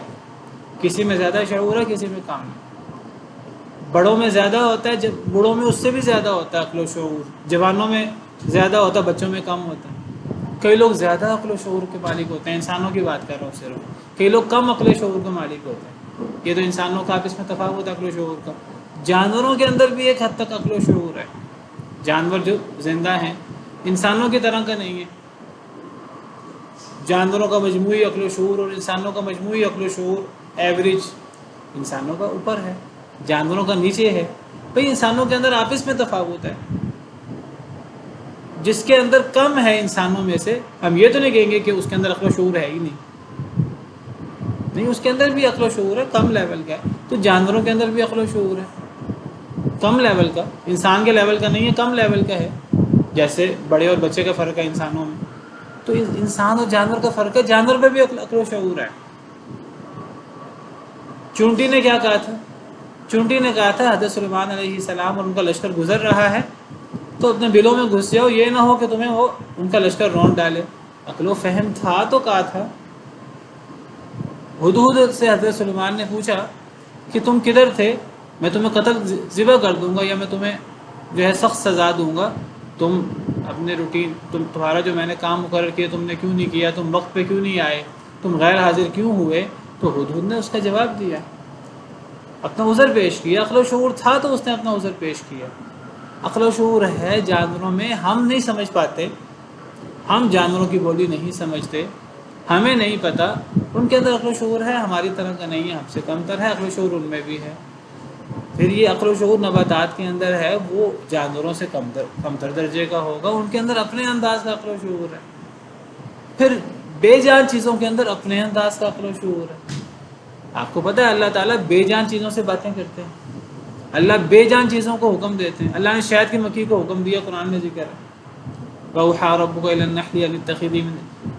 کسی میں زیادہ شعور ہے، کسی میں کم ہے۔ بڑوں میں زیادہ ہوتا ہے، جب بوڑھوں میں اس سے بھی زیادہ ہوتا ہے عقل و شعور، جوانوں میں زیادہ ہوتا ہے، بچوں میں کم ہوتا ہے۔ کئی لوگ زیادہ عقل و شعور کے مالک ہوتے ہیں، انسانوں کی بات کر رہا ہوں صرف، کئی لوگ کم عقل و شعور کے مالک ہوتے ہیں۔ یہ تو انسانوں کا آپس میں تفاوت ہے عقل و شعور کا۔ جانوروں کے اندر بھی ایک حد تک عقل و شعور ہے، جانور جو زندہ ہیں انسانوں کی طرح کا نہیں ہے۔ جانوروں کا مجموعی عقل و شعور اور انسانوں کا مجموعی عقل و شعور ایوریج انسانوں کا اوپر ہے، جانوروں کا نیچے ہے۔ بھئی انسانوں کے اندر آپس میں تفاوت ہے، جس کے اندر کم ہے انسانوں میں سے، ہم یہ تو نہیں کہیں گے کہ اس کے اندر عقل و شعور ہے ہی نہیں، اس کے اندر بھی عقل و شعور ہے، کم لیول کا ہے۔ تو جانوروں کے اندر بھی عقل و شعور ہے، کم لیول کا، انسان کے لیول کا نہیں ہے، کم لیول کا ہے۔ جیسے بڑے اور بچے کا فرق ہے انسانوں میں، تو انسان اور جانور کا فرق ہے، جانور میں بھی عقل و شعور ہے۔ چونٹی نے کیا کہا تھا؟ چونٹی نے کہا تھا حضرت سلیمان علیہ السلام اور ان کا لشکر گزر رہا ہے تو اپنے بلوں میں گھس جاؤ، یہ نہ ہو کہ تمہیں وہ ان کا لشکر رونڈ ڈالے۔ عقل و فہم تھا تو کہا تھا۔ ہدہد سے حضرت سلیمان نے پوچھا کہ تم کدھر تھے، میں تمہیں قتل ذبح کر دوں گا یا میں تمہیں جو ہے سخت سزا دوں گا، تم اپنے روٹین تمہارا جو میں نے کام مقرر کیا تم نے کیوں نہیں کیا، تم وقت پہ کیوں نہیں آئے، تم غیر حاضر کیوں ہوئے؟ تو ہدہد نے اس کا جواب دیا، اپنا عذر پیش کیا۔ عقل و شعور تھا تو اس نے اپنا عذر پیش کیا۔ عقل و شعور ہے جانوروں میں، ہم نہیں سمجھ پاتے ہم جانوروں کی بولی نہیں سمجھتے، ہمیں نہیں پتہ، ان کے اندر عقل و شعور ہے، ہماری طرح کا نہیں ہے، ہم سے کم تر ہے، عقل و شعور ان میں بھی ہے۔ پھر یہ عقل و شعور نباتات کے اندر ہے، وہ جانوروں سے کمتر درجے کا ہوگا، ان کے اندر اپنے انداز کا عقل و شعور ہے۔ پھر بے جان چیزوں کے اندر اپنے انداز کا عقل و شعور ہے۔ آپ کو پتہ ہے اللہ تعالیٰ بے جان چیزوں سے باتیں کرتے ہیں، اللہ بے جان چیزوں کو حکم دیتے ہیں۔ اللہ نے شہد کی مکھی کو حکم دیا، قرآن میں ذکر ہے، وَأَوْحَىٰ رَبُّكَ إِلَى النَّحْلِ أَنِ اتَّخِذِي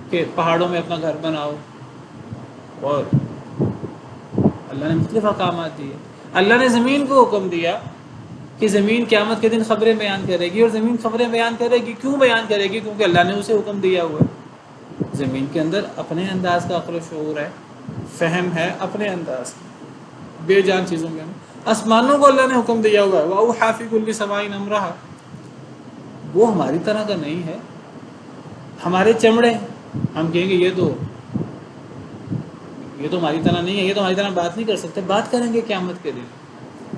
کہ پہاڑوں میں اپنا گھر بناؤ، اور اللہ نے مختلف احکامات دیے۔ اللہ نے زمین کو حکم دیا کہ زمین قیامت کے دن خبریں بیان کرے گی، اور زمین خبریں بیان کرے گی، کیوں بیان کرے گی؟ کیونکہ اللہ نے اسے حکم دیا ہوا ہے۔ زمین کے اندر اپنے انداز کا عقل و شعور ہے، فہم ہے اپنے انداز کا، بے جان چیزوں کے اندر۔ آسمانوں کو اللہ نے حکم دیا ہوا ہے، وَأَوْحَىٰ فِي كُلِّ سَمَاءٍ أَمْرَهَا، وہ ہماری طرح کا نہیں ہے۔ ہمارے چمڑے، ہم کہیں گے یہ تو ہماری طرح نہیں ہے، یہ تو ہماری طرح بات نہیں کر سکتے، بات کریں گے قیامت کے دن۔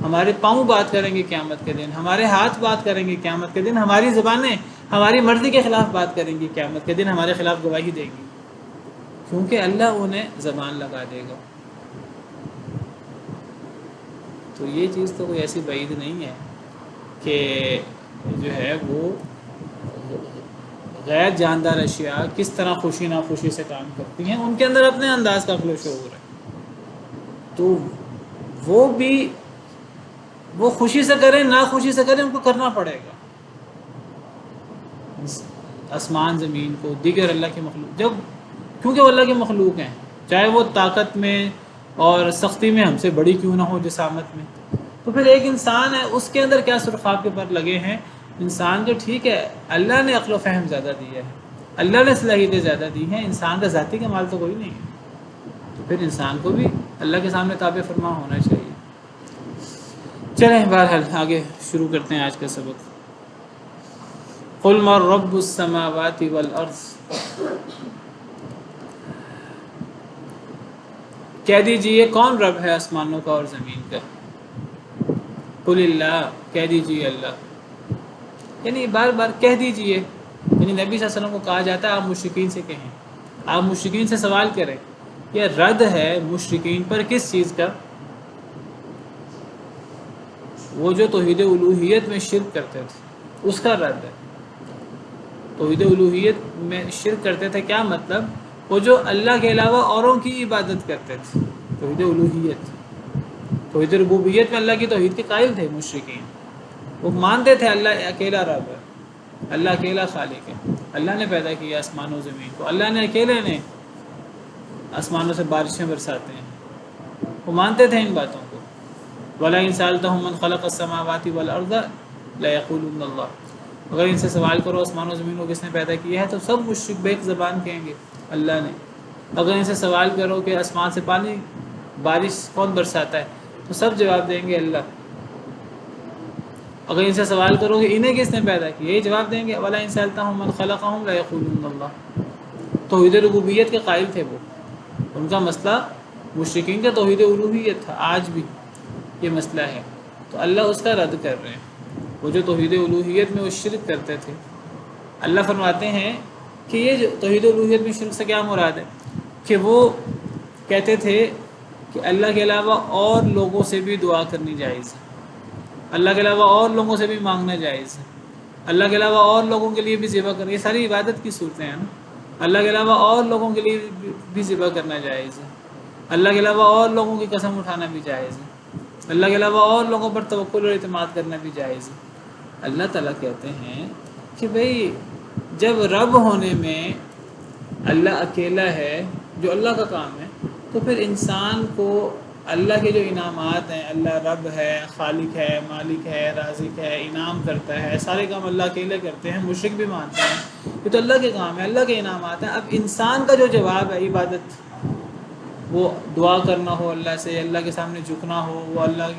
ہمارے پاؤں بات کریں گے قیامت کے دن، ہمارے ہاتھ بات کریں گے قیامت کے دن، ہماری زبانیں ہماری مرضی کے خلاف بات کریں گی قیامت کے دن، ہمارے خلاف گواہی دیں گی، کیونکہ اللہ انہیں زبان لگا دے گا۔ تو یہ چیز تو کوئی ایسی بعید نہیں ہے کہ جو ہے وہ غیر جاندار اشیاء کس طرح خوشی ناخوشی سے کام کرتی ہیں، ان کے اندر اپنے انداز کا عقل و شعور ہے، تو وہ خوشی سے کریں ناخوشی سے کریں، ان کو کرنا پڑے گا۔ آسمان زمین کو، دیگر اللہ کے مخلوق، کیونکہ وہ اللہ کے مخلوق ہیں، چاہے وہ طاقت میں اور سختی میں ہم سے بڑی کیوں نہ ہو، جسامت میں، تو پھر ایک انسان ہے، اس کے اندر کیا سرخاب کے پر لگے ہیں۔ انسان جو ٹھیک ہے، اللہ نے عقل و فہم زیادہ دیا ہے، اللہ نے صلاحیتیں زیادہ دی ہیں، انسان کا ذاتی کمال تو کوئی نہیں ہے، تو پھر انسان کو بھی اللہ کے سامنے تابع فرما ہونا چاہیے۔ چلیں بہرحال آگے شروع کرتے ہیں آج کا سبق۔ قُلْ مَن رَّبُّ السَّمَاوَاتِ وَالْأَرْضِ، کہہ دیجئے کون رب ہے آسمانوں کا اور زمین کا۔ قُلِ اللَّهُ، کہہ دیجئے اللہ، یعنی بار بار کہہ دیجئے، یعنی نبی صلی اللہ علیہ وسلم کو کہا جاتا ہے آپ مشرکین سے کہیں، آپ مشرکین سے سوال کریں۔ یہ رد ہے مشرکین پر کس چیز کا؟ وہ جو توحید الوہیت میں شرک کرتے تھے، اس کا رد ہے۔ توحید الوہیت میں شرک کرتے تھے، کیا مطلب؟ وہ جو اللہ کے علاوہ اوروں کی عبادت کرتے تھے، توحید الوہیت۔ توحید ربوبیت میں اللہ کی توحید کے قائل تھے مشرکین، وہ مانتے تھے اللہ اکیلا رب ہے، اللہ اکیلا خالق ہے، اللہ نے پیدا کیا آسمان و زمین کو، اللہ نے اکیلے نے آسمانوں سے بارشیں برساتے ہیں، وہ مانتے تھے ان باتوں کو۔ وَلَئِن سَأَلْتَهُم مَّنْ خَلَقَ السَّمَاوَاتِ وَالْأَرْضَ لَيَقُولُنَّ اللَّهُ، اگر ان سے سوال کرو آسمان و زمین کو کس نے پیدا کیا ہے، تو سب مشرک بیک زبان کہیں گے اللہ نے۔ اگر ان سے سوال کرو کہ آسمان سے پانی بارش کون برساتا ہے، تو سب جواب دیں گے اللہ۔ اگر ان سے سوال کرو کہ انہیں کس نے پیدا کیا، یہی جواب دیں گے وَلَئِن سَأَلْتَهُم مَّنْ خَلَقَهُمْ لَيَقُولُنَّ اللَّهُ۔ توحید ربوبیت کے قائل تھے وہ، ان کا مسئلہ مشرکین کا توحید الوہیت تھا، آج بھی یہ مسئلہ ہے، تو اللہ اس کا رد کر رہے ہیں۔ وہ جو توحید الوہیت میں وہ شرک کرتے تھے، اللہ فرماتے ہیں کہ یہ جو توحید الوہیت میں شرک سے کیا مراد ہے، کہ وہ کہتے تھے کہ اللہ کے علاوہ اور لوگوں سے بھی دعا کرنی جائز ہے، اللہ کے علاوہ اور لوگوں سے بھی مانگنا جائز ہے، اللہ کے علاوہ اور لوگوں کے لیے بھی ذبح کرنا، یہ ساری عبادت کی صورتیں ہیں نا، اللہ کے علاوہ اور لوگوں کے لیے بھی ذبح کرنا جائز ہے، اللہ کے علاوہ اور لوگوں کی قسم اٹھانا بھی جائز ہے، اللہ کے علاوہ اور لوگوں پر توکل اور اعتماد کرنا بھی جائز ہے۔ اللہ تعالیٰ کہتے ہیں کہ بھئی جب رب ہونے میں اللہ اکیلا ہے، جو اللہ کا کام ہے، تو پھر انسان کو اللہ کے جو انعامات ہیں، اللہ رب ہے، خالق ہے، مالک ہے، رازق ہے، انعام کرتا ہے، سارے کام اللہ اکیلے کرتے ہیں، مشرک بھی مانتے ہیں یہ تو اللہ کے کام ہے، اللہ کے انعامات ہیں۔ اب انسان کا جو جواب ہے عبادت، وہ دعا کرنا ہو اللہ سے، اللہ کے سامنے جھکنا ہو، وہ اللہ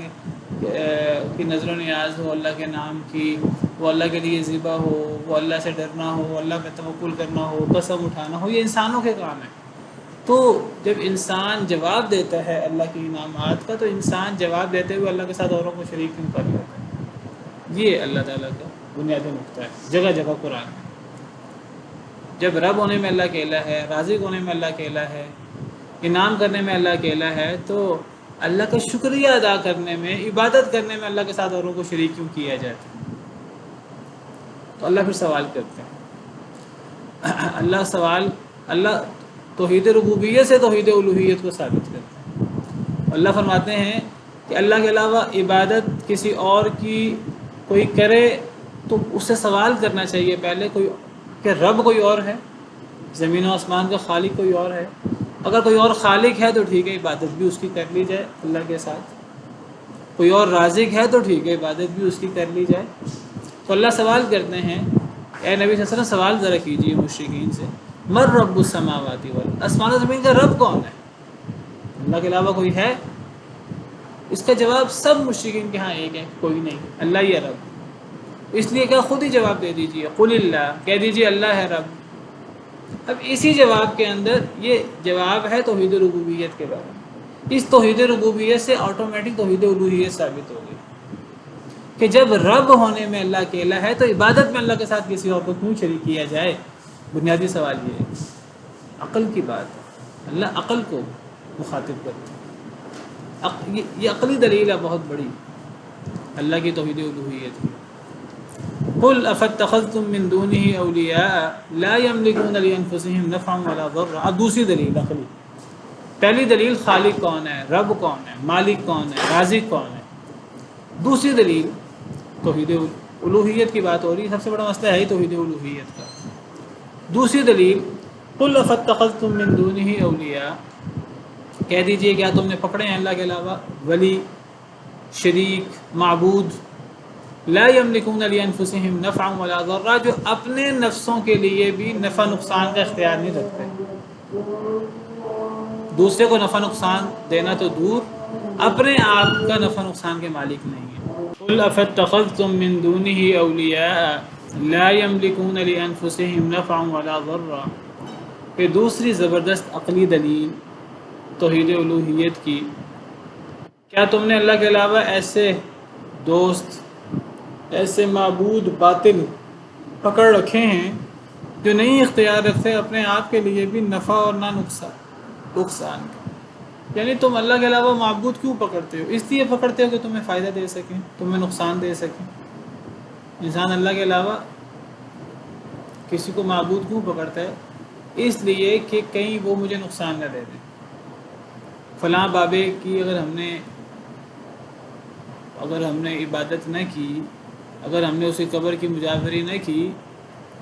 کی نظر و نیاز ہو اللہ کے نام کی، وہ اللہ کے لیے ذبح ہو، وہ اللہ سے ڈرنا ہو، اللہ پہ توکل کرنا ہو، قسم اٹھانا ہو، یہ انسانوں کے کام ہے۔ تو جب انسان جواب دیتا ہے اللہ کے انعامات کا، تو انسان جواب دیتے ہوئے اللہ کے ساتھ اوروں کو شریک کیوں کر لیتا ہے؟ یہ اللہ تعالیٰ کا بنیادی نقطہ ہے، جگہ جگہ قرآن میں۔ جب رب ہونے میں اللہ اکیلا ہے، رازق ہونے میں اللہ اکیلا ہے، انعام کرنے میں اللہ اکیلا ہے، تو اللہ کا شکریہ ادا کرنے میں، عبادت کرنے میں اللہ کے ساتھ اوروں کو شریک کیوں کیا جاتا ہے؟ تو اللہ پھر سوال کرتے ہیں، اللہ توحید ربوبیت سے توحید الوہیت کو ثابت کرتے ہیں۔ اللہ فرماتے ہیں کہ اللہ کے علاوہ عبادت کسی اور کی کوئی کرے تو اس سے سوال کرنا چاہیے پہلے کہ رب کوئی اور ہے، زمین و آسمان کا خالق کوئی اور ہے؟ اگر کوئی اور خالق ہے تو ٹھیک ہے، عبادت بھی اس کی کر لی جائے اللہ کے ساتھ۔ کوئی اور رازق ہے تو ٹھیک ہے، عبادت بھی اس کی کر لی جائے۔ تو اللہ سوال کرتے ہیں، اے نبی صلی اللہ علیہ وسلم سوال ذرا کیجیے مشرکین سے، مر رب السماوات والارض، آسمان و زمین کا رب کون ہے؟ اللہ کے علاوہ کوئی ہے؟ اس کا جواب سب مشرکین کے ہاں ایک ہے، کوئی نہیں، اللہ ہی ہے رب۔ اس لیے کہ خود ہی جواب دے دیجیے، قل اللہ، کہہ دیجیے اللہ ہے رب۔ اب اسی جواب کے اندر یہ جواب ہے توحید ربوبیت کے بارے میں۔ اس توحید ربوبیت سے آٹومیٹک توحید الوہیت ثابت ہو گئی کہ جب رب ہونے میں اللہ اکیلا ہے تو عبادت میں اللہ کے ساتھ کسی اور کو کیوں شریک کیا جائے؟ بنیادی سوال یہ ہے، عقل کی بات ہے، اللہ عقل کو مخاطب کرتے ہیں۔ یہ عقلی دلیل ہے بہت بڑی اللہ کی توحید الوہیت کی۔ قل افاتخذتم من دونه اولیاء لا يملكون لانفسهم نفعا ولا ضرا۔ اب دوسری دلیل عقلی، پہلی دلیل خالق کون ہے، رب کون ہے، مالک کون ہے، رازق کون ہے۔ دوسری دلیل توحید الوہیت کی بات ہو رہی ہے، سب سے بڑا مسئلہ ہے ہی توحید الوہیت کا۔ دوسری دلیل، قل افاتخذتم من دونه اولیاء، کہہ دیجئے کیا تم نے پکڑے ہیں اللہ کے علاوہ ولی، شریک، معبود، لا یملکون لانفسہم نفعا ولا ضرا، جو اپنے نفسوں کے لیے بھی نفع نقصان کا اختیار نہیں رکھتے، دوسرے کو نفع نقصان دینا تو دور، اپنے آپ کا نفع نقصان کے مالک نہیں ہے۔ قل افاتخذتم من دونه اولیاء لا یملکون لانفسہم نفعا ولا ضرا۔ کہ دوسری زبردست عقلی دلیل توحید الوہیت کی، کیا تم نے اللہ کے علاوہ ایسے دوست، ایسے معبود باطل پکڑ رکھے ہیں جو نہیں اختیار رکھتے اپنے آپ کے لیے بھی نفع اور نہ نقصان کا؟ یعنی تم اللہ کے علاوہ معبود کیوں پکڑتے ہو؟ اس لیے پکڑتے ہو کہ تمہیں فائدہ دے سکیں، تمہیں نقصان دے سکیں۔ انسان اللہ کے علاوہ کسی کو معبود کیوں پکڑتا ہے؟ اس لیے کہ کہیں وہ مجھے نقصان نہ دے دے۔ فلاں بابے کی اگر ہم نے عبادت نہ کی، اگر ہم نے اسی قبر کی مجاوری نہ کی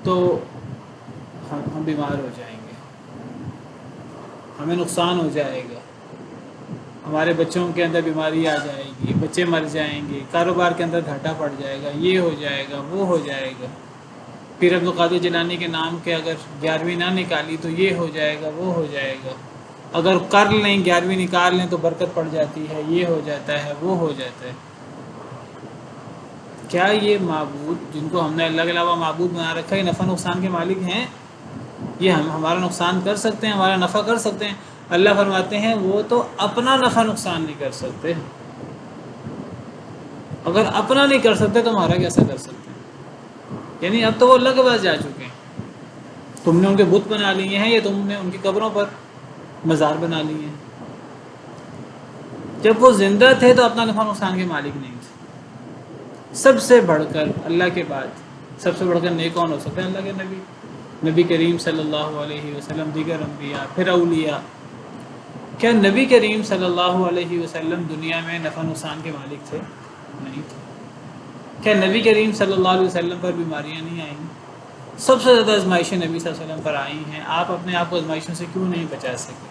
تو ہم بیمار ہو جائیں گے، ہمیں نقصان ہو جائے گا، ہمارے بچوں کے اندر بیماری آ جائے گی، بچے مر جائیں گے، کاروبار کے اندر گھاٹا پڑ جائے گا، یہ ہو جائے گا، وہ ہو جائے گا، پیر عبد القادر جیلانی کے نام کے اگر 11ویں نہ نکالی تو یہ ہو جائے گا، وہ ہو جائے گا، اگر کر لیں 11ویں نکال لیں تو برکت پڑ جاتی ہے، یہ ہو جاتا ہے، وہ ہو جاتا ہے۔ کیا یہ معبود جن کو ہم نے اللہ کے علاوہ معبود بنا رکھا ہے نفع نقصان کے مالک ہیں؟ یہ ہمارا نقصان کر سکتے ہیں، ہمارا نفع کر سکتے ہیں؟ اللہ فرماتے ہیں وہ تو اپنا نفع نقصان نہیں کر سکتے، اگر اپنا نہیں کر سکتے تو ہمارا کیسا کر سکتے ہیں؟ یعنی اب تو وہ اللہ کے پاس جا چکے ہیں، تم نے ان کے بت بنا لیے ہیں یا تم نے ان کی قبروں پر مزار بنا لیے ہیں۔ جب وہ زندہ تھے تو اپنا نفع نقصان کے مالک نہیں تھے۔ سب سے بڑھ کر اللہ کے بعد سب سے بڑھ کر نیک کون ہو سکتا ہے؟ اللہ کے نبی کریم صلی اللہ علیہ وسلم، دیگر انبیاء، پھر اولیاء۔ کیا نبی کریم صلی اللہ علیہ وسلم دنیا میں نفع نقصان کے مالک تھے؟ نہیں تھے۔ کیا نبی کریم صلی اللہ علیہ وسلم پر بیماریاں نہیں آئیں؟ سب سے زیادہ آزمائشیں نبی صلی اللہ علیہ وسلم پر آئی ہیں۔ آپ اپنے آپ کو آزمائشوں سے کیوں نہیں بچا سکے؟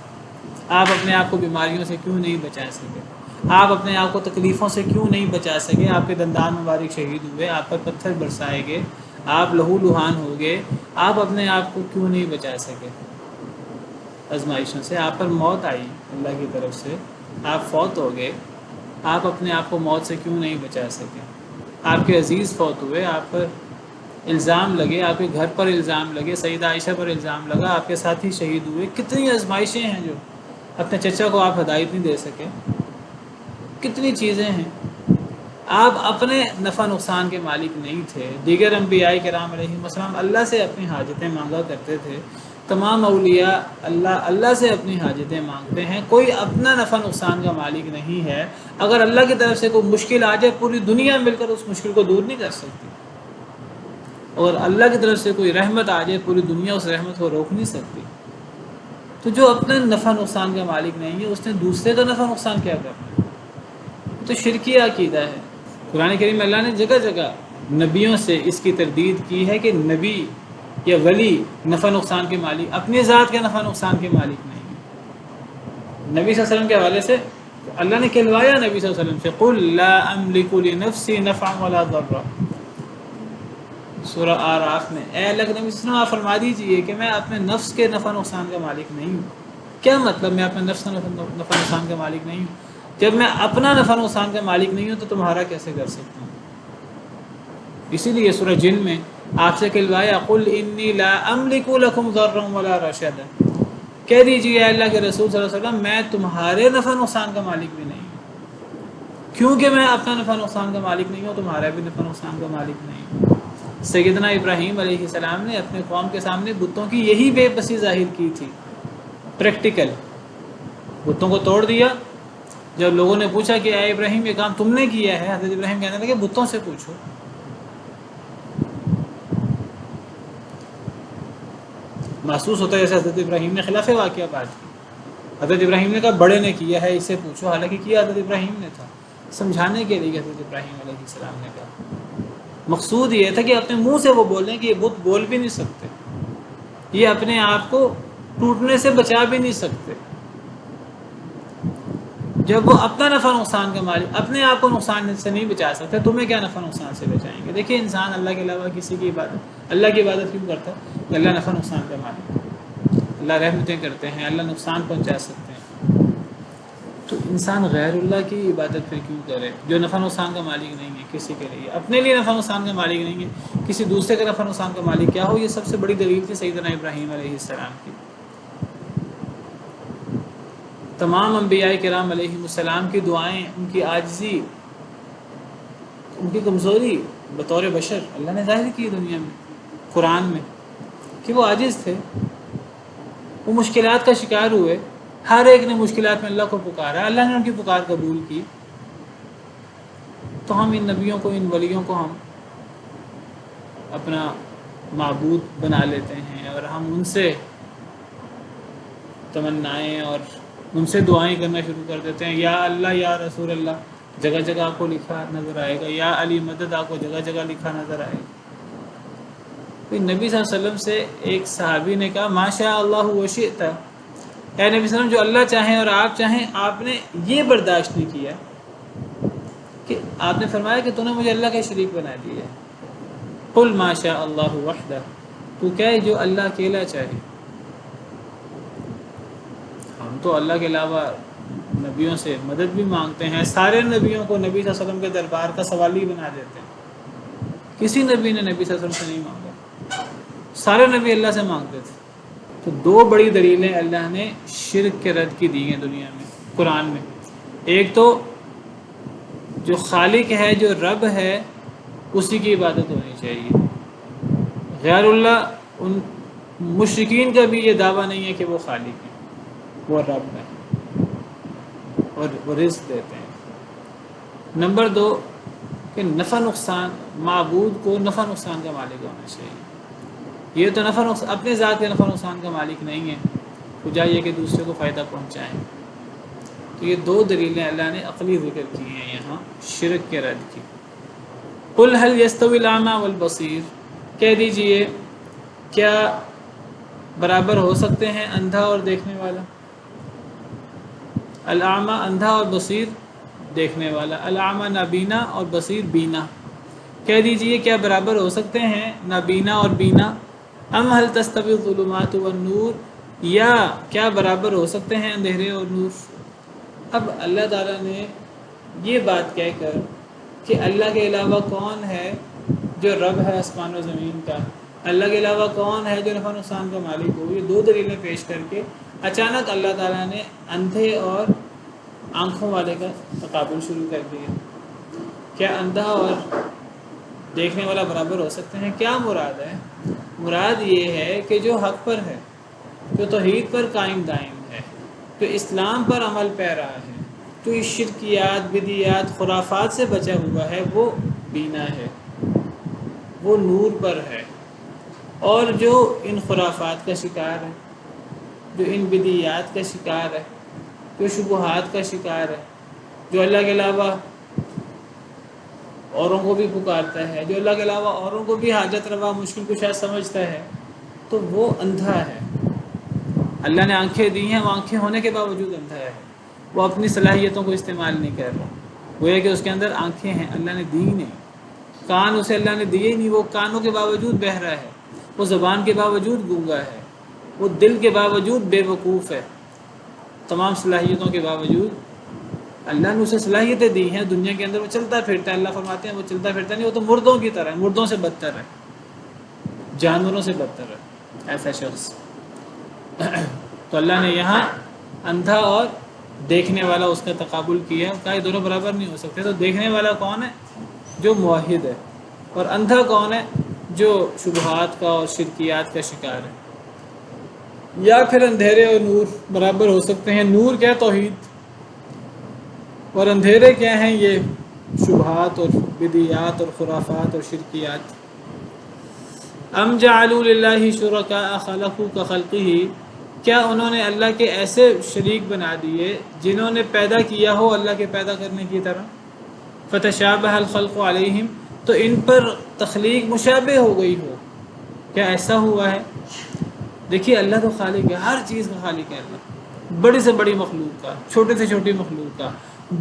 آپ اپنے آپ کو بیماریوں سے کیوں نہیں بچا سکے؟ آپ اپنے آپ کو تکلیفوں سے کیوں نہیں بچا سکے؟ آپ کے دندان مبارک شہید ہوئے، آپ پر پتھر برسائے گئے، آپ لہو لہان ہو گئے، آپ اپنے آپ کو کیوں نہیں بچا سکے آزمائشوں سے؟ آپ پر موت آئی اللہ کی طرف سے، آپ فوت ہو گئے، آپ اپنے آپ کو موت سے کیوں نہیں بچا سکے؟ آپ کے عزیز فوت ہوئے، آپ پر الزام لگے، آپ کے گھر پر الزام لگے، سیدہ عائشہ پر الزام لگا، آپ کے ساتھی شہید ہوئے۔ کتنی آزمائشیں ہیں جو اپنے چچا کو آپ ہدایت نہیں دے سکے، کتنی چیزیں ہیں۔ آپ اپنے نفع نقصان کے مالک نہیں تھے. دیگر انبیاء کرام علیہم السلام اللہ سے اپنی حاجتیں مانگا کرتے تھے. تمام اولیاء اللہ سے اپنی حاجتیں مانگتے ہیں. کوئی اپنا نفع نقصان کا مالک نہیں ہے. اگر اللہ کی طرف سے کوئی مشکل آ جائے پوری دنیا مل کر اس مشکل کو دور نہیں کر سکتی. اور اللہ کی طرف سے کوئی رحمت آ جائے پوری دنیا اس رحمت کو روک نہیں سکتی. تو جو اپنے نفع نقصان کا مالک نہیں ہے اس نے دوسرے کا نفع نقصان کیا کرنا ہے؟ تو شرکی عقیدہ ہے. قرآن کریم میں اللہ نے جگہ جگہ نبیوں سے اس کی تردید کی ہے کہ نبی یا ولی نفع نقصان کے مالک، اپنی ذات کے نفع نقصان کے مالک نہیں ہے. نبی صلی اللہ علیہ وسلم کے حوالے سے اللہ نے کہلوایا نبی صلی اللہ علیہ وسلم سے قل لا املک لنفسی نفعا ولا ضرا. سورہ آراف میں اے اللہ کے نبی صلی اللہ علیہ وسلم آپ فرما دیجئے کہ میں اپنے نفس کے نفع نقصان کا مالک نہیں ہوں. کیا مطلب میں اپنے نفس کا نفع نقصان کا مالک نہیں ہوں؟ جب میں اپنا نفع نقصان کا مالک نہیں ہوں تو تمہارا کیسے کر سکتا ہوں؟ اسی لیے سورہ جن میں آپ سے کہلوایا قل انی لا املک لکم ضرا ولا رشدا. کہہ دیجیے اے اللہ کے رسول صلی اللہ علیہ وسلم میں تمہارے نفع نقصان کا مالک بھی نہیں ہوں. کیونکہ میں اپنا نفع نقصان کا مالک نہیں ہوں تمہارا بھی نفع نقصان کا مالک نہیں ہوں. سیدنا ابراہیم علیہ السلام نے اپنے قوم کے سامنے بتوں کی یہی بے بسی ظاہر کی تھی. پریکٹیکل بتوں کو توڑ دیا. جب لوگوں نے پوچھا کہ اے ابراہیم یہ کام تم نے کیا ہے، حضرت ابراہیم کہنے لگے بتوں سے پوچھو. محسوس ہوتا ہے جیسے حضرت ابراہیم نے خلاف واقعہ بات کی. حضرت ابراہیم نے کہا بڑے نے کیا ہے اس سے پوچھو، حالانکہ کیا حضرت ابراہیم نے تھا. سمجھانے کے لیے حضرت ابراہیم علیہ السلام نے کہا. مقصود یہ تھا کہ اپنے منہ سے وہ بولیں کہ یہ بت بول بھی نہیں سکتے، یہ اپنے آپ کو ٹوٹنے سے بچا بھی نہیں سکتے. جب وہ اپنا نفع نقصان کا مالک اپنے آپ کو نقصان سے نہیں بچا سکتے تمہیں کیا نفع نقصان سے بچائیں گے؟ دیکھیے انسان اللہ کے علاوہ کسی کی عبادت، اللہ کی عبادت کیوں کرتا ہے؟ کہ اللہ نفع نقصان کا مالک ہے، اللہ رحمتیں کرتے ہیں، اللہ نقصان پہنچا سکتے ہیں. تو انسان غیر اللہ کی عبادت پھر کیوں کرے جو نفع نقصان کا مالک نہیں ہے؟ کسی کے لیے اپنے لیے نفع نقصان کا مالک نہیں ہے، کسی دوسرے کا نفع نقصان کا مالک کیا ہو. یہ سب سے بڑی دلیل تھی سیدنا ابراہیم علیہ السلام کی. تمام انبیاء کرام علیہ السلام کی دعائیں، ان کی عاجزی، ان کی کمزوری بطور بشر اللہ نے ظاہر کی دنیا میں قرآن میں کہ وہ عاجز تھے، وہ مشکلات کا شکار ہوئے. ہر ایک نے مشکلات میں اللہ کو پکارا، اللہ نے ان کی پکار قبول کی. تو ہم ان نبیوں کو، ان ولیوں کو ہم اپنا معبود بنا لیتے ہیں اور ہم ان سے تمنائیں اور ان سے دعائیں کرنا شروع کر دیتے ہیں. یا اللہ یا رسول اللہ جگہ جگہ آپ کو لکھا نظر آئے گا، یا علی مدد آپ کو جگہ جگہ لکھا نظر آئے گا. پھر نبی صلی اللہ علیہ وسلم سے ایک صحابی نے کہا ما شاء اللہ و شئت، اے نبی صلی اللہ علیہ وسلم جو اللہ چاہیں اور آپ چاہیں. آپ نے یہ برداشت نہیں کیا کہ آپ نے فرمایا کہ تو نے مجھے اللہ کا شریک بنا دیا. قل ما شاء اللہ وحدہ، تو کہے جو اللہ اکیلا چاہے. ہم تو اللہ کے علاوہ نبیوں سے مدد بھی مانگتے ہیں، سارے نبیوں کو نبی صلی اللہ علیہ وسلم کے دربار کا سوالی بنا دیتے ہیں. کسی نبی نے نبی صلی اللہ علیہ وسلم سے نہیں مانگا، سارے نبی اللہ سے مانگتے تھے. تو دو بڑی دلیلیں اللہ نے شرک کے رد کی دی ہیں دنیا میں قرآن میں. ایک تو جو خالق ہے، جو رب ہے، اسی کی عبادت ہونی چاہیے. غیر اللہ، ان مشرکین کا بھی یہ دعویٰ نہیں ہے کہ وہ خالق ہے، وہ رب ہے اور وہ رزق دیتے ہیں. نمبر دو کہ نفع نقصان، معبود کو نفع نقصان کا مالک ہونا چاہیے. یہ تو نفع نقصان اپنے ذات کے نفع نقصان کا مالک نہیں ہے، تو چاہیے کہ دوسرے کو فائدہ پہنچائیں. تو یہ دو دلیلیں اللہ نے عقلی ذکر کی ہیں یہاں شرک کے رد کی. قل هل يستوي الاعمى والبصير، کہہ دیجئے کیا برابر ہو سکتے ہیں اندھا اور دیکھنے والا؟ الاعمى اندھا اور بصیر دیکھنے والا. الاعمى نابینا اور بصیر بینا. کہہ دیجئے کیا برابر ہو سکتے ہیں نابینا اور بینا؟ ام هل تستوي الظلمات والنور، یا کیا برابر ہو سکتے ہیں اندھیرے اور نور؟ اب اللہ تعالیٰ نے یہ بات کہہ کر کہ اللہ کے علاوہ کون ہے جو رب ہے آسمان و زمین کا، اللہ کے علاوہ کون ہے جو نفع نقصان کا مالک ہو، یہ دو دلیلیں پیش کر کے اچانک اللہ تعالیٰ نے اندھے اور آنکھوں والے کا تقابل شروع کر دیا کیا اندھا اور دیکھنے والا برابر ہو سکتے ہیں؟ کیا مراد ہے؟ مراد یہ ہے کہ جو حق پر ہے، جو توحید پر قائم دائم ہے، جو اسلام پر عمل پیرا ہے، جو اس شرکیات، بدعیات، خرافات سے بچا ہوا ہے، وہ بینا ہے، وہ نور پر ہے۔ اور جو ان خرافات کا شکار ہے، جو ان بدعیات کا شکار ہے، جو شبہات کا شکار ہے، جو اللہ کے علاوہ اوروں کو بھی پکارتا ہے، جو اللہ کے علاوہ اوروں کو بھی حاجت روا، مشکل کشا سمجھتا ہے، تو وہ اندھا ہے۔ اللہ نے آنکھیں دی ہیں، وہ آنکھیں ہونے کے باوجود اندھا ہے، وہ اپنی صلاحیتوں کو استعمال نہیں کر رہا۔ وہ یہ کہ اس کے اندر آنکھیں ہیں، اللہ نے دی نہیں۔ کان اسے اللہ نے دیے نہیں، وہ کانوں کے باوجود بہرا ہے، وہ زبان کے باوجود گونگا ہے، وہ دل کے باوجود بے وقوف ہے۔ تمام صلاحیتوں کے باوجود اللہ نے اسے صلاحیتیں دی ہیں، دنیا کے اندر وہ چلتا پھرتا ہے۔ اللہ فرماتے ہیں وہ چلتا پھرتا نہیں، وہ تو مردوں کی طرح ہے، مردوں سے بدتر ہے، جانوروں سے بدتر ہے ایسا شخص۔ تو اللہ نے یہاں اندھا اور دیکھنے والا اس کا تقابل کیا، کہا یہ دونوں برابر نہیں ہو سکتے۔ تو دیکھنے والا کون ہے؟ جو موحد ہے، اور اندھا کون ہے؟ جو شبہات کا اور شرکیات کا شکار ہے۔ یا پھر اندھیرے اور نور برابر ہو سکتے ہیں؟ نور کیا؟ توحید، اور اندھیرے کیا ہیں؟ یہ شبہات اور بدعیات اور خرافات اور شرکیات۔ ام جعلوا للہ شرکاء خلقوا کخلقہ، کیا انہوں نے اللہ کے ایسے شریک بنا دیے جنہوں نے پیدا کیا ہو اللہ کے پیدا کرنے کی طرح؟ فتشابہ الخلق علیہم، تو ان پر تخلیق مشابہ ہو گئی ہو۔ کیا ایسا ہوا ہے؟ دیکھیے اللہ تو خالق ہے، ہر چیز کا خالق ہے اللہ، بڑی سے بڑی مخلوق کا، چھوٹے سے چھوٹی مخلوق کا۔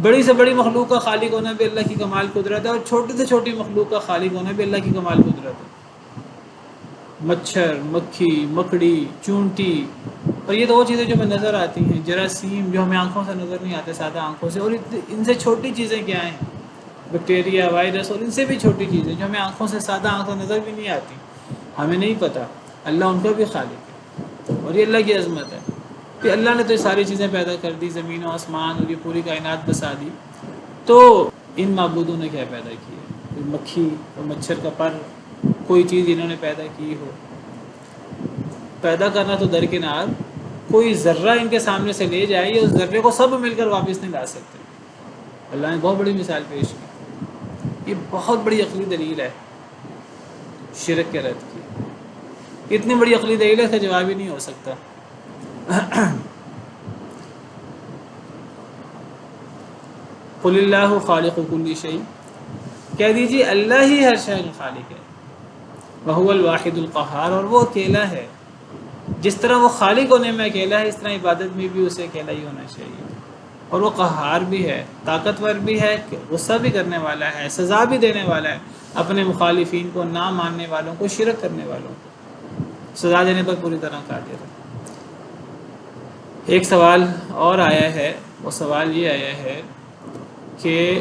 بڑی سے بڑی مخلوق کا خالق ہونا بھی اللہ کی کمال قدرت ہے، اور چھوٹی سے چھوٹی مخلوق کا خالق ہونا بھی اللہ کی کمال قدرت ہے۔ مچھر، مکھی، مکڑی، چونٹی، اور یہ تو وہ چیزیں جو ہمیں نظر آتی ہیں، جراثیم جو ہمیں آنکھوں سے نظر نہیں آتے سادہ آنکھوں سے، اور ان سے چھوٹی چیزیں کیا ہیں؟ بیکٹیریا، وائرس، اور ان سے بھی چھوٹی چیزیں جو ہمیں آنکھوں سے سادہ آنکھوں سے نظر بھی نہیں آتی، ہمیں نہیں پتہ، اللہ ان کا بھی خالق ہے۔ اور یہ اللہ کی عظمت ہے کہ اللہ نے تو یہ ساری چیزیں پیدا کر دی، زمین و آسمان اور یہ پوری کائنات بسا دی، تو ان معبودوں نے کیا پیدا کیا؟ کوئی مکھی اور مچھر کا پر، کوئی چیز انہوں نے پیدا کی ہو؟ پیدا کرنا تو درکنار، کوئی ذرہ ان کے سامنے سے لے جائے، اس ذرے کو سب مل کر واپس نہیں لا سکتے۔ اللہ نے بہت بڑی مثال پیش کی، یہ بہت بڑی عقلی دلیل ہے شرک کے رد کی، اتنی بڑی عقلی دلیل ہے اس کا جواب ہی نہیں ہو سکتا۔ قل اللہ خالق کل شیء، کہہ دیجیے اللہ ہی ہر شے کا خالق ہے، وہو الواحد القہار، اور وہ اکیلا ہے۔ جس طرح وہ خالق ہونے میں اکیلا ہے، اس طرح عبادت میں بھی اسے اکیلا ہی ہونا چاہیے۔ اور وہ قہار بھی ہے، طاقتور بھی ہے، غصہ بھی کرنے والا ہے، سزا بھی دینے والا ہے اپنے مخالفین کو، نہ ماننے والوں کو، شرک کرنے والوں کو سزا دینے پر پوری طرح قادر ہے۔ ایک سوال اور آیا ہے، وہ سوال یہ آیا ہے کہ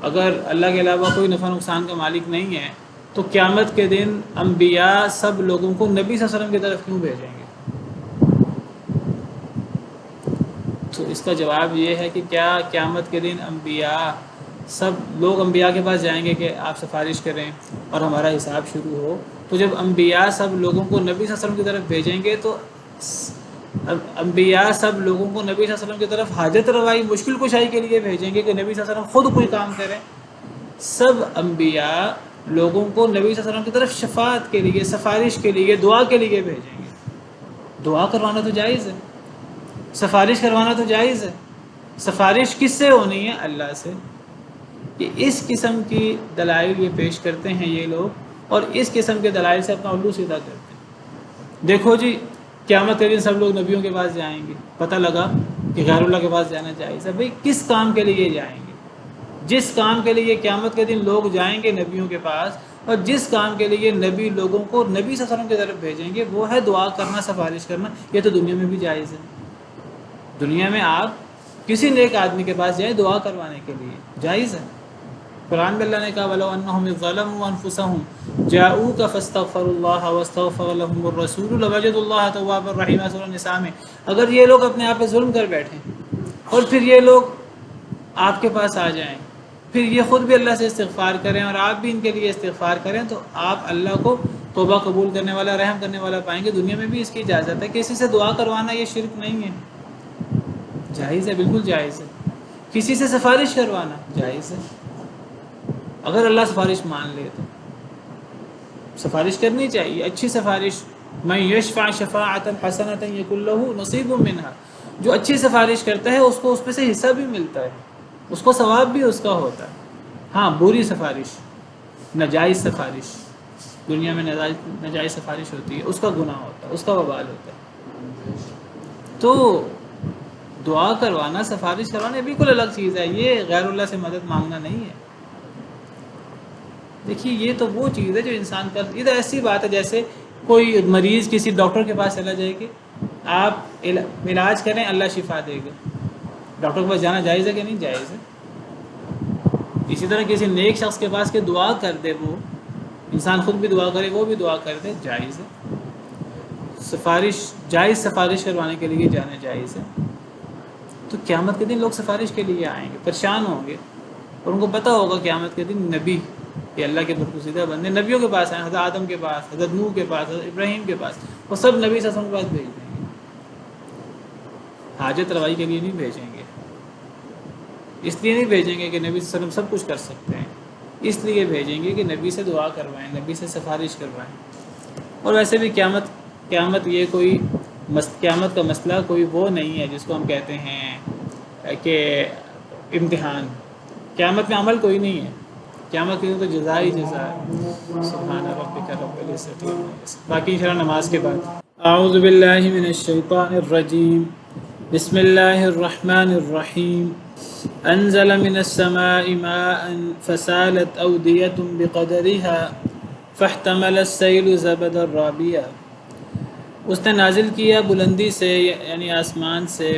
اگر اللہ کے علاوہ کوئی نفع نقصان کا مالک نہیں ہے تو قیامت کے دن انبیاء سب لوگوں کو نبی صلی اللہ علیہ وسلم کی طرف کیوں بھیجیں گے؟ تو اس کا جواب یہ ہے کہ کیا قیامت کے دن انبیاء سب لوگ انبیاء کے پاس جائیں گے کہ آپ سفارش کریں اور ہمارا حساب شروع ہو؟ تو جب انبیاء سب لوگوں کو نبی صلی اللہ علیہ وسلم کی طرف بھیجیں گے تو انبیاء سب لوگوں کو نبی صلی اللہ علیہ وسلم کی طرف حاجت روائی، مشکل کشائی کے لیے بھیجیں گے کہ نبی صلی اللہ علیہ وسلم خود کوئی کام کریں؟ سب انبیاء لوگوں کو نبی صلی اللہ علیہ وسلم کی طرف شفاعت کے لیے، سفارش کے لیے، دعا کے لیے بھیجیں گے۔ دعا کروانا تو جائز ہے، سفارش کروانا تو جائز ہے۔ سفارش کس سے ہونی ہے؟ اللہ سے۔ کہ اس قسم کی دلائل یہ پیش کرتے ہیں یہ لوگ، اور اس قسم کے دلائل سے اپنا الو سیدھا کرتے ہیں۔ دیکھو جی قیامت کے دن سب لوگ نبیوں کے پاس جائیں گے، پتہ لگا کہ غیر اللہ کے پاس جانا جائز ہے۔ بھئی کس کام کے لیے جائیں گے؟ جس کام کے لیے قیامت کے دن لوگ جائیں گے نبیوں کے پاس، اور جس کام کے لیے نبی لوگوں کو نبی صلی اللہ علیہ وسلم کی طرف بھیجیں گے، وہ ہے دعا کرنا، سفارش کرنا۔ یہ تو دنیا میں بھی جائز ہے۔ دنیا میں آپ کسی نیک آدمی کے پاس جائیں دعا کروانے کے لیے، جائز ہے۔ قرآن میں اللہ نے کہا وَلَوْ أَنَّهُمْ إِذْ ظَلَمُوا أَنفُسَهُمْ جَاءُوكَ فَاسْتَغْفَرُوا اللَّهَ وَاسْتَغْفَرَ لَهُمُ الرَّسُولُ لَوَجَدُوا اللَّهَ تَوَّابًا رَحِيمًا۔ سورۃ النساء میں اگر یہ لوگ اپنے آپ پہ ظلم کر بیٹھیں اور پھر یہ لوگ آپ کے پاس آ جائیں پھر یہ خود بھی اللہ سے استغفار کریں اور آپ بھی ان کے لیے استغفار کریں، تو آپ اللہ کو توبہ قبول کرنے والا، رحم کرنے والا پائیں گے۔ دنیا میں بھی اس کی اجازت ہے، کسی سے دعا کروانا یہ شرک نہیں ہے، جائز ہے، بالکل جائز ہے۔ کسی سے سفارش کروانا جائز ہے، اگر اللہ سفارش مان لے تو سفارش کرنی چاہیے، اچھی سفارش۔ من یشفع شفاعۃ حسنۃ یکن لہ نصیب منہا، جو اچھی سفارش کرتا ہے اس کو اس میں سے حصہ بھی ملتا ہے، اس کو ثواب بھی اس کا ہوتا ہے۔ ہاں، بری سفارش، ناجائز سفارش، دنیا میں ناجائز سفارش ہوتی ہے، اس کا گناہ ہوتا ہے، اس کا وبال ہوتا ہے۔ تو دعا کروانا، سفارش کروانا بالکل الگ چیز ہے، یہ غیر اللہ سے مدد مانگنا نہیں ہے۔ دیکھیے یہ تو وہ چیز ہے جو انسان کا، یہ تو ایسی بات ہے جیسے کوئی مریض کسی ڈاکٹر کے پاس چلا جائے کہ آپ علاج کریں اللہ شفا دے گا، ڈاکٹر کے پاس جانا جائز ہے کہ نہیں؟ جائز ہے۔ اسی طرح کسی نیک شخص کے پاس کہ دعا کر دے، وہ انسان خود بھی دعا کرے، وہ بھی دعا کر دے، جائز ہے۔ سفارش جائز، سفارش کروانے کے لیے جانا جائز ہے۔ تو قیامت کے دن لوگ سفارش کے لیے آئیں گے، پریشان ہوں گے، اور ان کو پتہ ہوگا قیامت کے دن نبی، یہ اللہ کے برگزیدہ بندے نبیوں کے پاس آئیں، حضرت آدم کے پاس، حضرت نوح کے پاس، حضرت ابراہیم کے پاس، وہ سب نبی صلی اللہ علیہ وسلم کے پاس بھیج دیں گے۔ حاجت روائی کے لیے نہیں بھیجیں گے، اس لیے نہیں بھیجیں گے کہ نبی صلی اللہ علیہ وسلم سب کچھ کر سکتے ہیں، اس لیے بھیجیں گے کہ نبی سے دعا کروائیں، نبی سے سفارش کروائیں۔ اور ویسے بھی قیامت یہ کوئی قیامت کا مسئلہ کوئی وہ نہیں ہے جس کو ہم کہتے ہیں کہ امتحان۔ قیامت میں عمل کوئی نہیں ہے، قیامت کے دن تو جزا ہی جزا ہے۔ سبحان ربک رب العزت عما یصفون۔ باقی انشاءاللہ نماز کے بعد۔ اعوذ باللہ من الشیطان الرجیم، بسم اللہ الرحمن الرحیم۔ انزل من السماء ماء فسالت اودیۃ بقدرها فاحتمل السیل زبدا رابیا۔ اس نے نازل کیا بلندی سے، یعنی آسمان سے،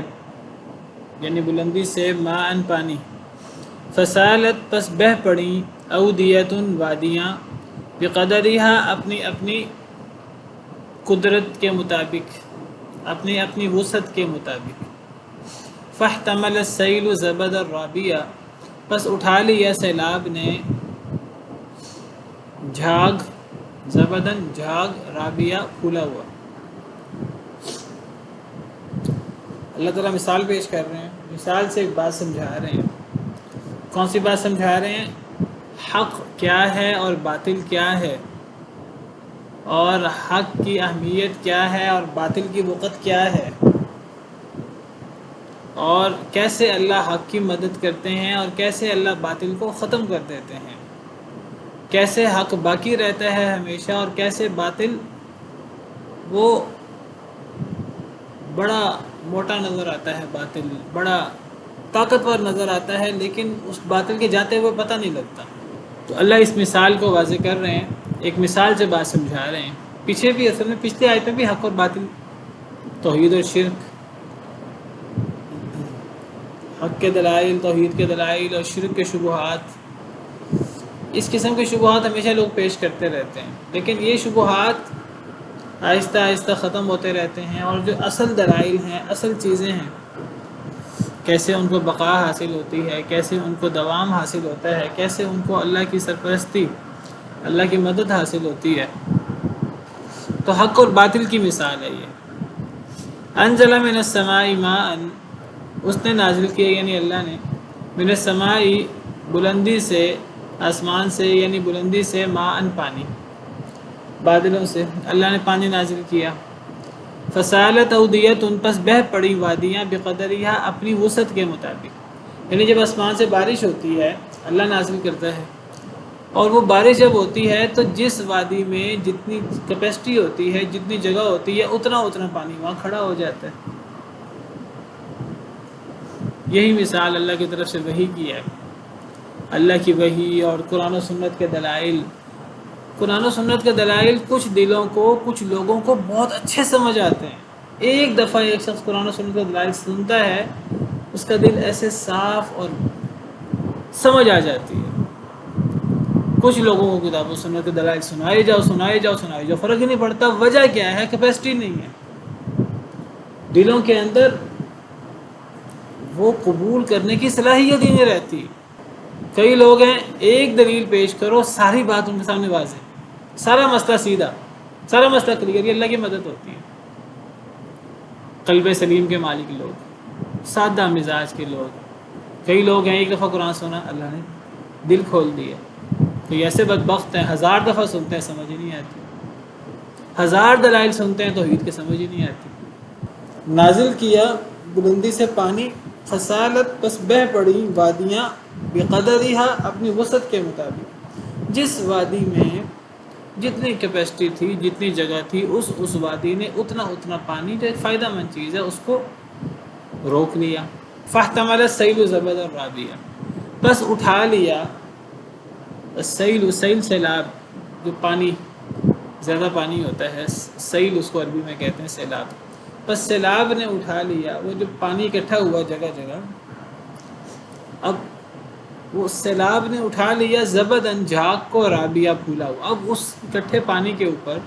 یعنی بلندی سے، ماء پانی، فسالت پس بہہ پڑیں، اودیۃ وادیاں، بقدرہا اپنی اپنی قدرت کے مطابق، اپنی اپنی وسعت کے مطابق۔ فاحتمل السیل زبدا رابیا، پس اٹھا لیا سیلاب نے جھاگ، زبدن جھاگ، رابیہ پھولا ہوا۔ اللہ تعالیٰ مثال پیش کر رہے ہیں، مثال سے ایک بات سمجھا رہے ہیں۔ کون سی بات سمجھا رہے ہیں؟ حق کیا ہے اور باطل کیا ہے، اور حق کی اہمیت کیا ہے اور باطل کی وقت کیا ہے، اور کیسے اللہ حق کی مدد کرتے ہیں اور کیسے اللہ باطل کو ختم کر دیتے ہیں، کیسے حق باقی رہتا ہے ہمیشہ اور کیسے باطل وہ بڑا موٹا نظر آتا ہے، باطل بڑا طاقتور نظر آتا ہے، لیکن اس باطل کے جاتے ہوئے پتہ نہیں لگتا۔ تو اللہ اس مثال کو واضح کر رہے ہیں، ایک مثال سے بات سمجھا رہے ہیں۔ پیچھے بھی اصل میں پچھلی آیت میں بھی حق اور باطل، توحید اور شرک، حق کے دلائل، توحید کے دلائل اور شرک کے شبہات، اس قسم کے شبہات ہمیشہ لوگ پیش کرتے رہتے ہیں، لیکن یہ شبہات آہستہ آہستہ ختم ہوتے رہتے ہیں، اور جو اصل دلائل ہیں، اصل چیزیں ہیں، کیسے ان کو بقا حاصل ہوتی ہے، کیسے ان کو دوام حاصل ہوتا ہے، کیسے ان کو اللہ کی سرپرستی، اللہ کی مدد حاصل ہوتی ہے، تو حق اور باطل کی مثال ہے یہ۔ انزل من السماء ماء، اس نے نازل کیا یعنی اللہ نے، من السماء بلندی سے، آسمان سے، یعنی بلندی سے، ماء پانی، بادلوں سے اللہ نے پانی نازل کیا۔ فسالت اودیۃ، پس بہہ پڑی وادیاں، بقدرہا اپنی وسعت کے مطابق، یعنی جب آسمان سے بارش ہوتی ہے اللہ نازل کرتا ہے، اور وہ بارش جب ہوتی ہے تو جس وادی میں جتنی کیپیسٹی ہوتی ہے، جتنی جگہ ہوتی ہے، اتنا پانی وہاں کھڑا ہو جاتا ہے۔ یہی مثال اللہ کی طرف سے وحی کی ہے، اللہ کی وحی اور قرآن و سنت کے دلائل۔ قرآن و سنت کے دلائل کچھ دلوں کو، کچھ لوگوں کو بہت اچھے سمجھ آتے ہیں۔ ایک دفعہ ایک شخص قرآن و سنت کے دلائل سنتا ہے، اس کا دل ایسے صاف اور سمجھ آ جاتی ہے۔ کچھ لوگوں کو کتاب و سنت کے دلائل سنائے جاؤ، فرق ہی نہیں پڑتا۔ وجہ کیا ہے؟ کیپیسٹی نہیں ہے دلوں کے اندر، وہ قبول کرنے کی صلاحیت ہی نہیں رہتی۔ کئی لوگ ہیں ایک دلیل پیش کرو ساری بات ان کے سامنے واضح، سارا مسئلہ سیدھا، سارا مسئلہ کلیئر، یہ اللہ کی مدد ہوتی ہے۔ قلب سلیم کے مالک لوگ، سادہ مزاج کے لوگ، کئی لوگ ہیں ایک دفعہ قرآن سنا اللہ نے دل کھول دیا، کوئی ایسے بدبخت ہیں 1000 دفعہ سنتے ہیں سمجھ ہی نہیں آتی، 1000 دلائل سنتے ہیں توحید کے سمجھ ہی نہیں آتی۔ نازل کیا بلندی سے پانی، فصالت بس بہہ پڑی وادیاں، بقدرہا اپنی وسعت کے مطابق، جس وادی میں جتنی کیپیسٹی تھی، جتنی جگہ تھی، اس وادی نے اتنا پانی جو ایک فائدہ مند چیز ہے اس کو روک لیا۔ فاحتمل السیل زبد الرابیہ، بس اٹھا لیا السیل، سیل سیلاب، جو پانی زیادہ پانی ہوتا ہے، سیل اس کو عربی میں کہتے ہیں سیلاب، بس سیلاب نے اٹھا لیا وہ جو پانی اکٹھا ہوا جگہ جگہ، اب وہ سیلاب نے اٹھا لیا زبدن جھاگ کو، رابیہ پھولا ہوا، اب اس اکٹھے پانی کے اوپر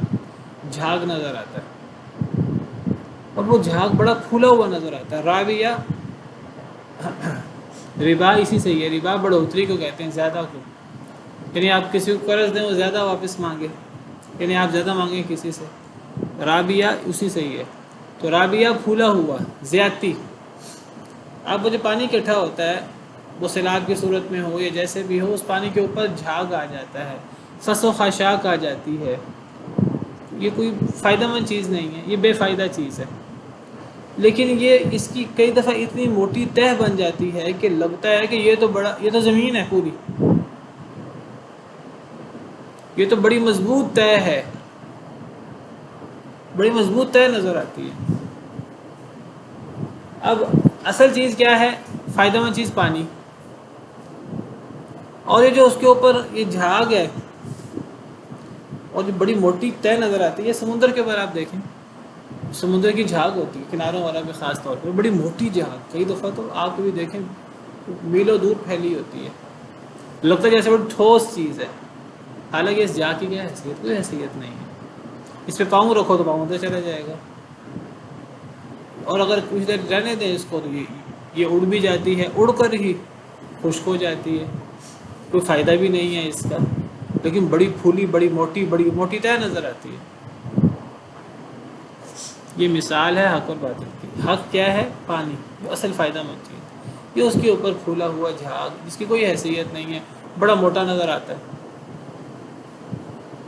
جھاگ نظر آتا ہے اور وہ جھاگ بڑا پھولا ہوا نظر آتا ہے۔ رابیہ ربا اسی سے ہی ہے، ربا بڑھوتری کو کہتے ہیں، زیادہ کو، یعنی آپ کسی کو قرض دیں وہ زیادہ واپس مانگے، یعنی آپ زیادہ مانگیں کسی سے، رابیہ اسی سے ہی ہے۔ تو رابیہ پھولا ہوا، زیادتی۔ اب وہ جو پانی اکٹھا ہوتا ہے وہ سیلاب کی صورت میں ہو یا جیسے بھی ہو، اس پانی کے اوپر جھاگ آ جاتا ہے، خس و خاشاک آ جاتی ہے، یہ کوئی فائدہ مند چیز نہیں ہے، یہ بے فائدہ چیز ہے، لیکن یہ اس کی کئی دفعہ اتنی موٹی تہ بن جاتی ہے کہ لگتا ہے کہ یہ تو زمین ہے پوری، یہ تو بڑی مضبوط تہ ہے، بڑی مضبوط تہ نظر آتی ہے۔ اب اصل چیز کیا ہے؟ فائدہ مند چیز پانی، اور یہ جو اس کے اوپر یہ جھاگ ہے اور جو بڑی موٹی تہ نظر آتی ہے، یہ سمندر کے اوپر آپ دیکھیں، سمندر کی جھاگ ہوتی ہے کناروں والا بھی، خاص طور پر بڑی موٹی جھاگ، کئی دفعہ تو آپ بھی دیکھیں میلوں دور پھیلی ہوتی ہے، لگتا ہے جیسے بڑی ٹھوس چیز ہے، حالانکہ اس جھاگ کی کیا حیثیت؟ کوئی حیثیت نہیں ہے، اس پہ پاؤں رکھو تو پاؤں اندر چلا جائے گا، اور اگر کچھ دیر رہنے دیں اس کو تو یہ اڑ بھی جاتی ہے، اڑ کر ہی خشک ہو جاتی ہے، کوئی فائدہ بھی نہیں ہے اس کا، لیکن بڑی پھولی، بڑی موٹی تہ نظر آتی ہے۔ یہ مثال ہے حق اور باطل کی۔ حق کیا ہے؟ پانی، جو اصل فائدہ مند چیز، یہ اس کے اوپر پھولا ہوا جھاگ جس کی کوئی حیثیت نہیں ہے، بڑا موٹا نظر آتا ہے،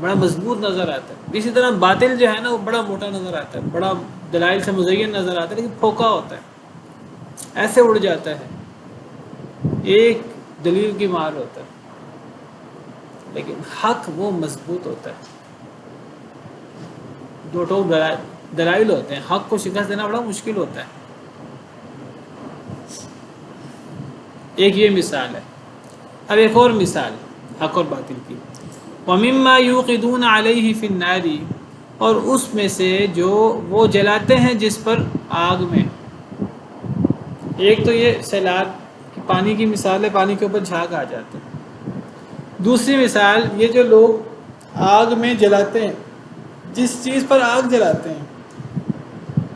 بڑا مضبوط نظر آتا ہے۔ اسی طرح باطل جو ہے نا وہ بڑا موٹا نظر آتا ہے، بڑا دلائل سے مزین نظر آتا ہے، لیکن پھوکا ہوتا ہے، ایسے اڑ جاتا ہے، ایک دلیل کی مار ہوتا ہے، لیکن حق وہ مضبوط ہوتا ہے، دو ٹوک دلائل ہوتے ہیں، حق کو شکست دینا بڑا مشکل ہوتا ہے۔ ایک یہ مثال ہے، اب ایک اور مثال حق اور باطل کی، وَمِمَّا يُوقِدُونَ عَلَيْهِ فِي النَّارِ، اور اس میں سے جو وہ جلاتے ہیں جس پر آگ میں۔ ایک تو یہ سیلاب کی پانی کی مثال ہے، پانی کے اوپر جھاگ آ جاتے ہیں۔ دوسری مثال یہ جو لوگ آگ میں جلاتے ہیں، جس چیز پر آگ جلاتے ہیں،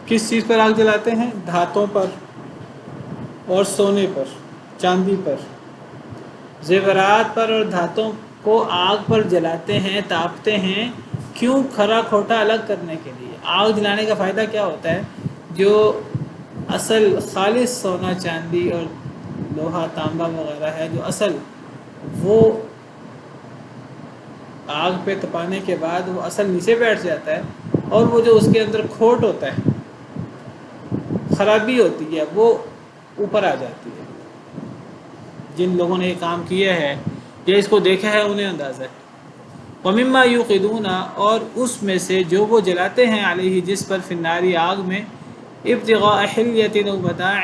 کس چیز پر آگ جلاتے ہیں؟ دھاتوں پر اور سونے پر، چاندی پر، زیورات پر اور دھاتوں کو آگ پر جلاتے ہیں، تاپتے ہیں، کیوں؟ کھرا کھوٹا الگ کرنے کے لیے۔ آگ جلانے کا فائدہ کیا ہوتا ہے؟ جو اصل خالص سونا چاندی اور لوہا تانبا وغیرہ ہے، جو اصل وہ آگ پہ تپانے کے بعد وہ اصل نیچے بیٹھ جاتا ہے، اور وہ جو اس کے اندر کھوٹ ہوتا ہے، خرابی ہوتی ہے، وہ اوپر آ جاتی ہے۔ جن لوگوں نے یہ کام کیا ہے یا اس کو دیکھا ہے انہیں اندازہ ہے۔ وَمِمَّا يُوقِدُونَ، اور اس میں سے جو وہ جلاتے ہیں، علیہ جس پر، فی النار آگ میں، ابتغاء حلیۃ و متاع،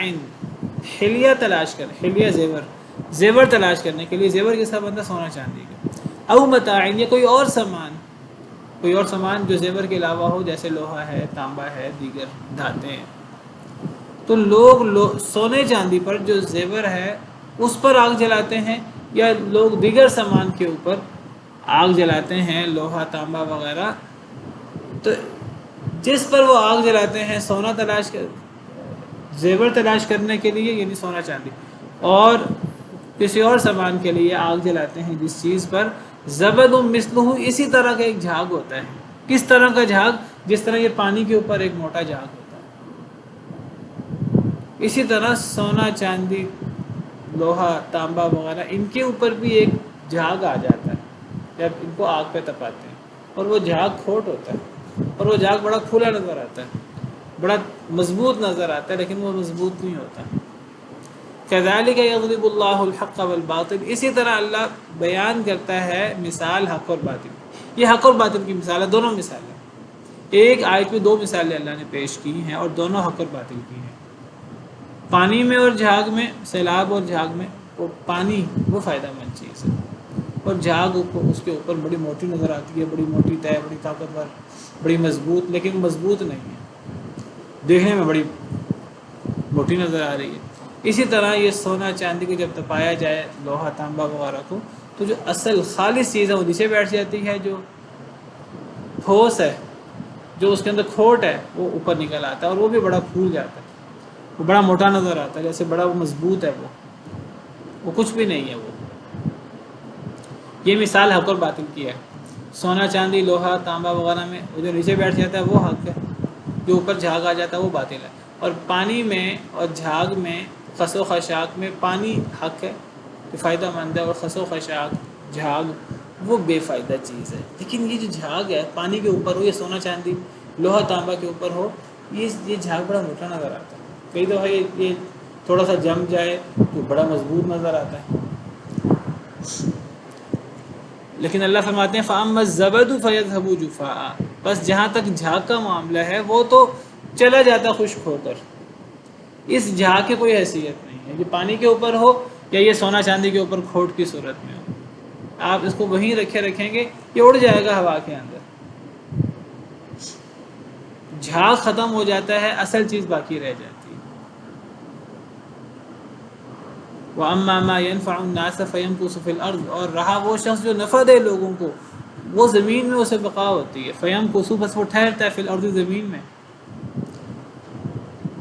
حلیہ تلاش کر، حلیہ زیور تلاش کرنے کے لیے، زیور کے ساتھ بندہ سونا چاندی کا، او متاع، یا کوئی اور سامان جو زیور کے علاوہ ہو، جیسے لوہا ہے، تانبا ہے، دیگر دھاتیں ہیں، تو لوگ سونے چاندی پر جو زیور ہے اس پر آگ جلاتے ہیں، یا لوگ دیگر سامان کے اوپر آگ جلاتے ہیں، لوہا تانبا وغیرہ، تو جس پر وہ آگ جلاتے ہیں سونا زیور تلاش کرنے کے لیے، یعنی سونا چاندی، اور کسی اور سامان کے لیے آگ جلاتے ہیں جس چیز پر زبد مثلہ اسی طرح کا ایک جھاگ ہوتا ہے. کس طرح کا جھاگ؟ جس طرح یہ پانی کے اوپر ایک موٹا جھاگ ہوتا ہے، اسی طرح سونا چاندی لوہا تانبا وغیرہ ان کے اوپر بھی ایک جھاگ آ جاتا ہے جب ان کو آگ پہ تپاتے ہیں، اور وہ جھاگ کھوٹ ہوتا ہے، اور وہ جھاگ بڑا کھلا نظر آتا ہے، بڑا مضبوط نظر آتا ہے، لیکن وہ مضبوط نہیں ہوتا. كذلك يضرب الله الحق والباطل، اسی طرح اللہ بیان کرتا ہے مثال حق اور باطل. یہ حق اور باطل کی مثال ہے، دونوں مثالیں. ایک آیت میں دو مثالیں اللہ نے پیش کی ہیں اور دونوں حق اور باطل کی ہیں. پانی میں اور جھاگ میں، سیلاب اور جھاگ میں، وہ پانی وہ فائدہ مند چیز ہے، اور جھاگ اس کے اوپر بڑی موٹی نظر آتی ہے، بڑی موٹی تہ، بڑی طاقتور، بڑی مضبوط، لیکن مضبوط نہیں ہے، دیکھنے میں بڑی موٹی نظر آ رہی ہے. اسی طرح یہ سونا چاندی کو جب تپایا جائے، لوہا تانبا وغیرہ کو، تو جو اصل خالص چیز ہے وہ نیچے بیٹھ جاتی ہے، جو ٹھوس ہے، جو اس کے اندر کھوٹ ہے، وہ اوپر نکل آتا ہے، اور وہ بھی بڑا پھول جاتا ہے، وہ بڑا موٹا نظر آتا ہے، جیسے بڑا مضبوط ہے، وہ کچھ بھی نہیں ہے. وہ یہ مثال حق اور باطل کی ہے. سونا چاندی لوہا تانبا وغیرہ میں وہ جو نیچے بیٹھ جاتا ہے وہ حق ہے، جو اوپر جھاگ آ جاتا ہے وہ باطل ہے. اور پانی میں اور جھاگ میں، خس و خشاک میں پانی حق ہے کہ فائدہ مند ہے، اور خس و خشاک جھاگ وہ بے فائدہ چیز ہے. لیکن یہ جو جھاگ ہے پانی کے اوپر ہو، یہ سونا چاندی لوہا تانبا کے اوپر ہو، یہ جھاگ بڑا موٹا نظر آتا ہے. کئی دفعہ یہ تھوڑا سا جم جائے تو بڑا مضبوط نظر آتا ہے. لیکن اللہ فرماتے ہیں فَأَمَّا الزَّبَدُ فَيَذْهَبُ جُفَاءً، بس جہاں تک جھاگ کا معاملہ ہے وہ تو چلا جاتا خشک ہو کر. اس جھاگ کی کوئی حیثیت نہیں ہے کہ پانی کے اوپر ہو یا یہ سونا چاندی کے اوپر کھوٹ کی صورت میں ہو. آپ اس کو وہیں رکھیں گے، یہ اڑ جائے گا ہوا کے اندر. جھاگ ختم ہو جاتا ہے، اصل چیز باقی رہ جاتی ہے. وَأَمَّا مَا يَنْفَعُ النَّاسَ فَيَمْكُثُ فِي الْأَرْضِ، اور رہا وہ شخص جو نفع دے لوگوں کو، وہ زمین میں اسے بقا ہوتی ہے. فَيَمْكُثُ، بس وہ ٹھہرتا ہے، فی الارض، زمین میں.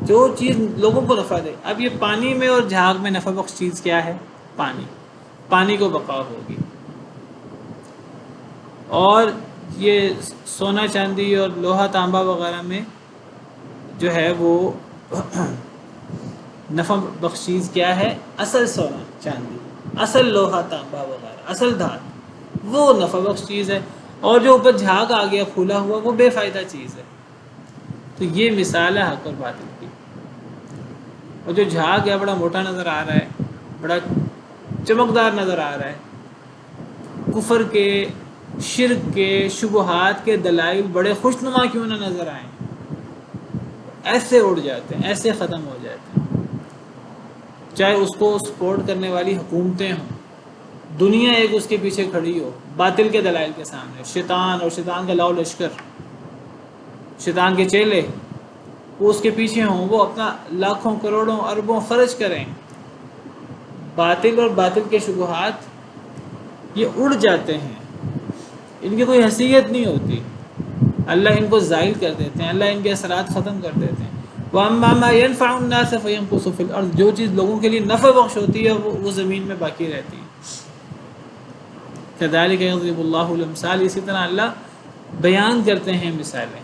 جو چیز لوگوں کو نفع دے. اب یہ پانی میں اور جھاگ میں نفع بخش چیز کیا ہے؟ پانی کو بقا ہوگی. اور یہ سونا چاندی اور لوہا تانبا وغیرہ میں جو ہے وہ نفع بخش چیز کیا ہے؟ اصل سونا چاندی، اصل لوہا تانبا وغیرہ، اصل دھات، وہ نفع بخش چیز ہے. اور جو اوپر جھاگ آ گیا پھولا ہوا، وہ بے فائدہ چیز ہے. تو یہ مثال ہے حق اور باطل کی. اور جو جھاگ ہے بڑا موٹا نظر آ رہا ہے، بڑا چمکدار نظر آ رہا ہے، کفر کے، شرک کے، شبہات کے دلائل بڑے خوشنما کیوں نہ نظر آئیں، ایسے اڑ جاتے ہیں، ایسے ختم ہو جاتے ہیں. چاہے اس کو سپورٹ کرنے والی حکومتیں ہوں، دنیا ایک اس کے پیچھے کھڑی ہو باطل کے دلائل کے سامنے، شیطان اور شیطان کا لاؤ لشکر، شیطان کے چیلے، وہ اس کے پیچھے ہوں، وہ اپنا لاکھوں کروڑوں اربوں خرچ کریں، باطل اور باطل کے شبہات یہ اڑ جاتے ہیں، ان کی کوئی حیثیت نہیں ہوتی. اللہ ان کو زائل کر دیتے ہیں، اللہ ان کے اثرات ختم کر دیتے ہیں. وَأَمَّا مَا يَنْفَعُ النَّاسَ فَيَمْكُثُ فِي الْأَرْضِ، جو چیز لوگوں کے لیے نفع بخش ہوتی ہے وہ زمین میں باقی رہتی ہے. كَذَلِكَ يَضْرِبُ اللَّهُ الْأَمْثَالَ، اسی طرح اللہ بیان کرتے ہیں مثالیں.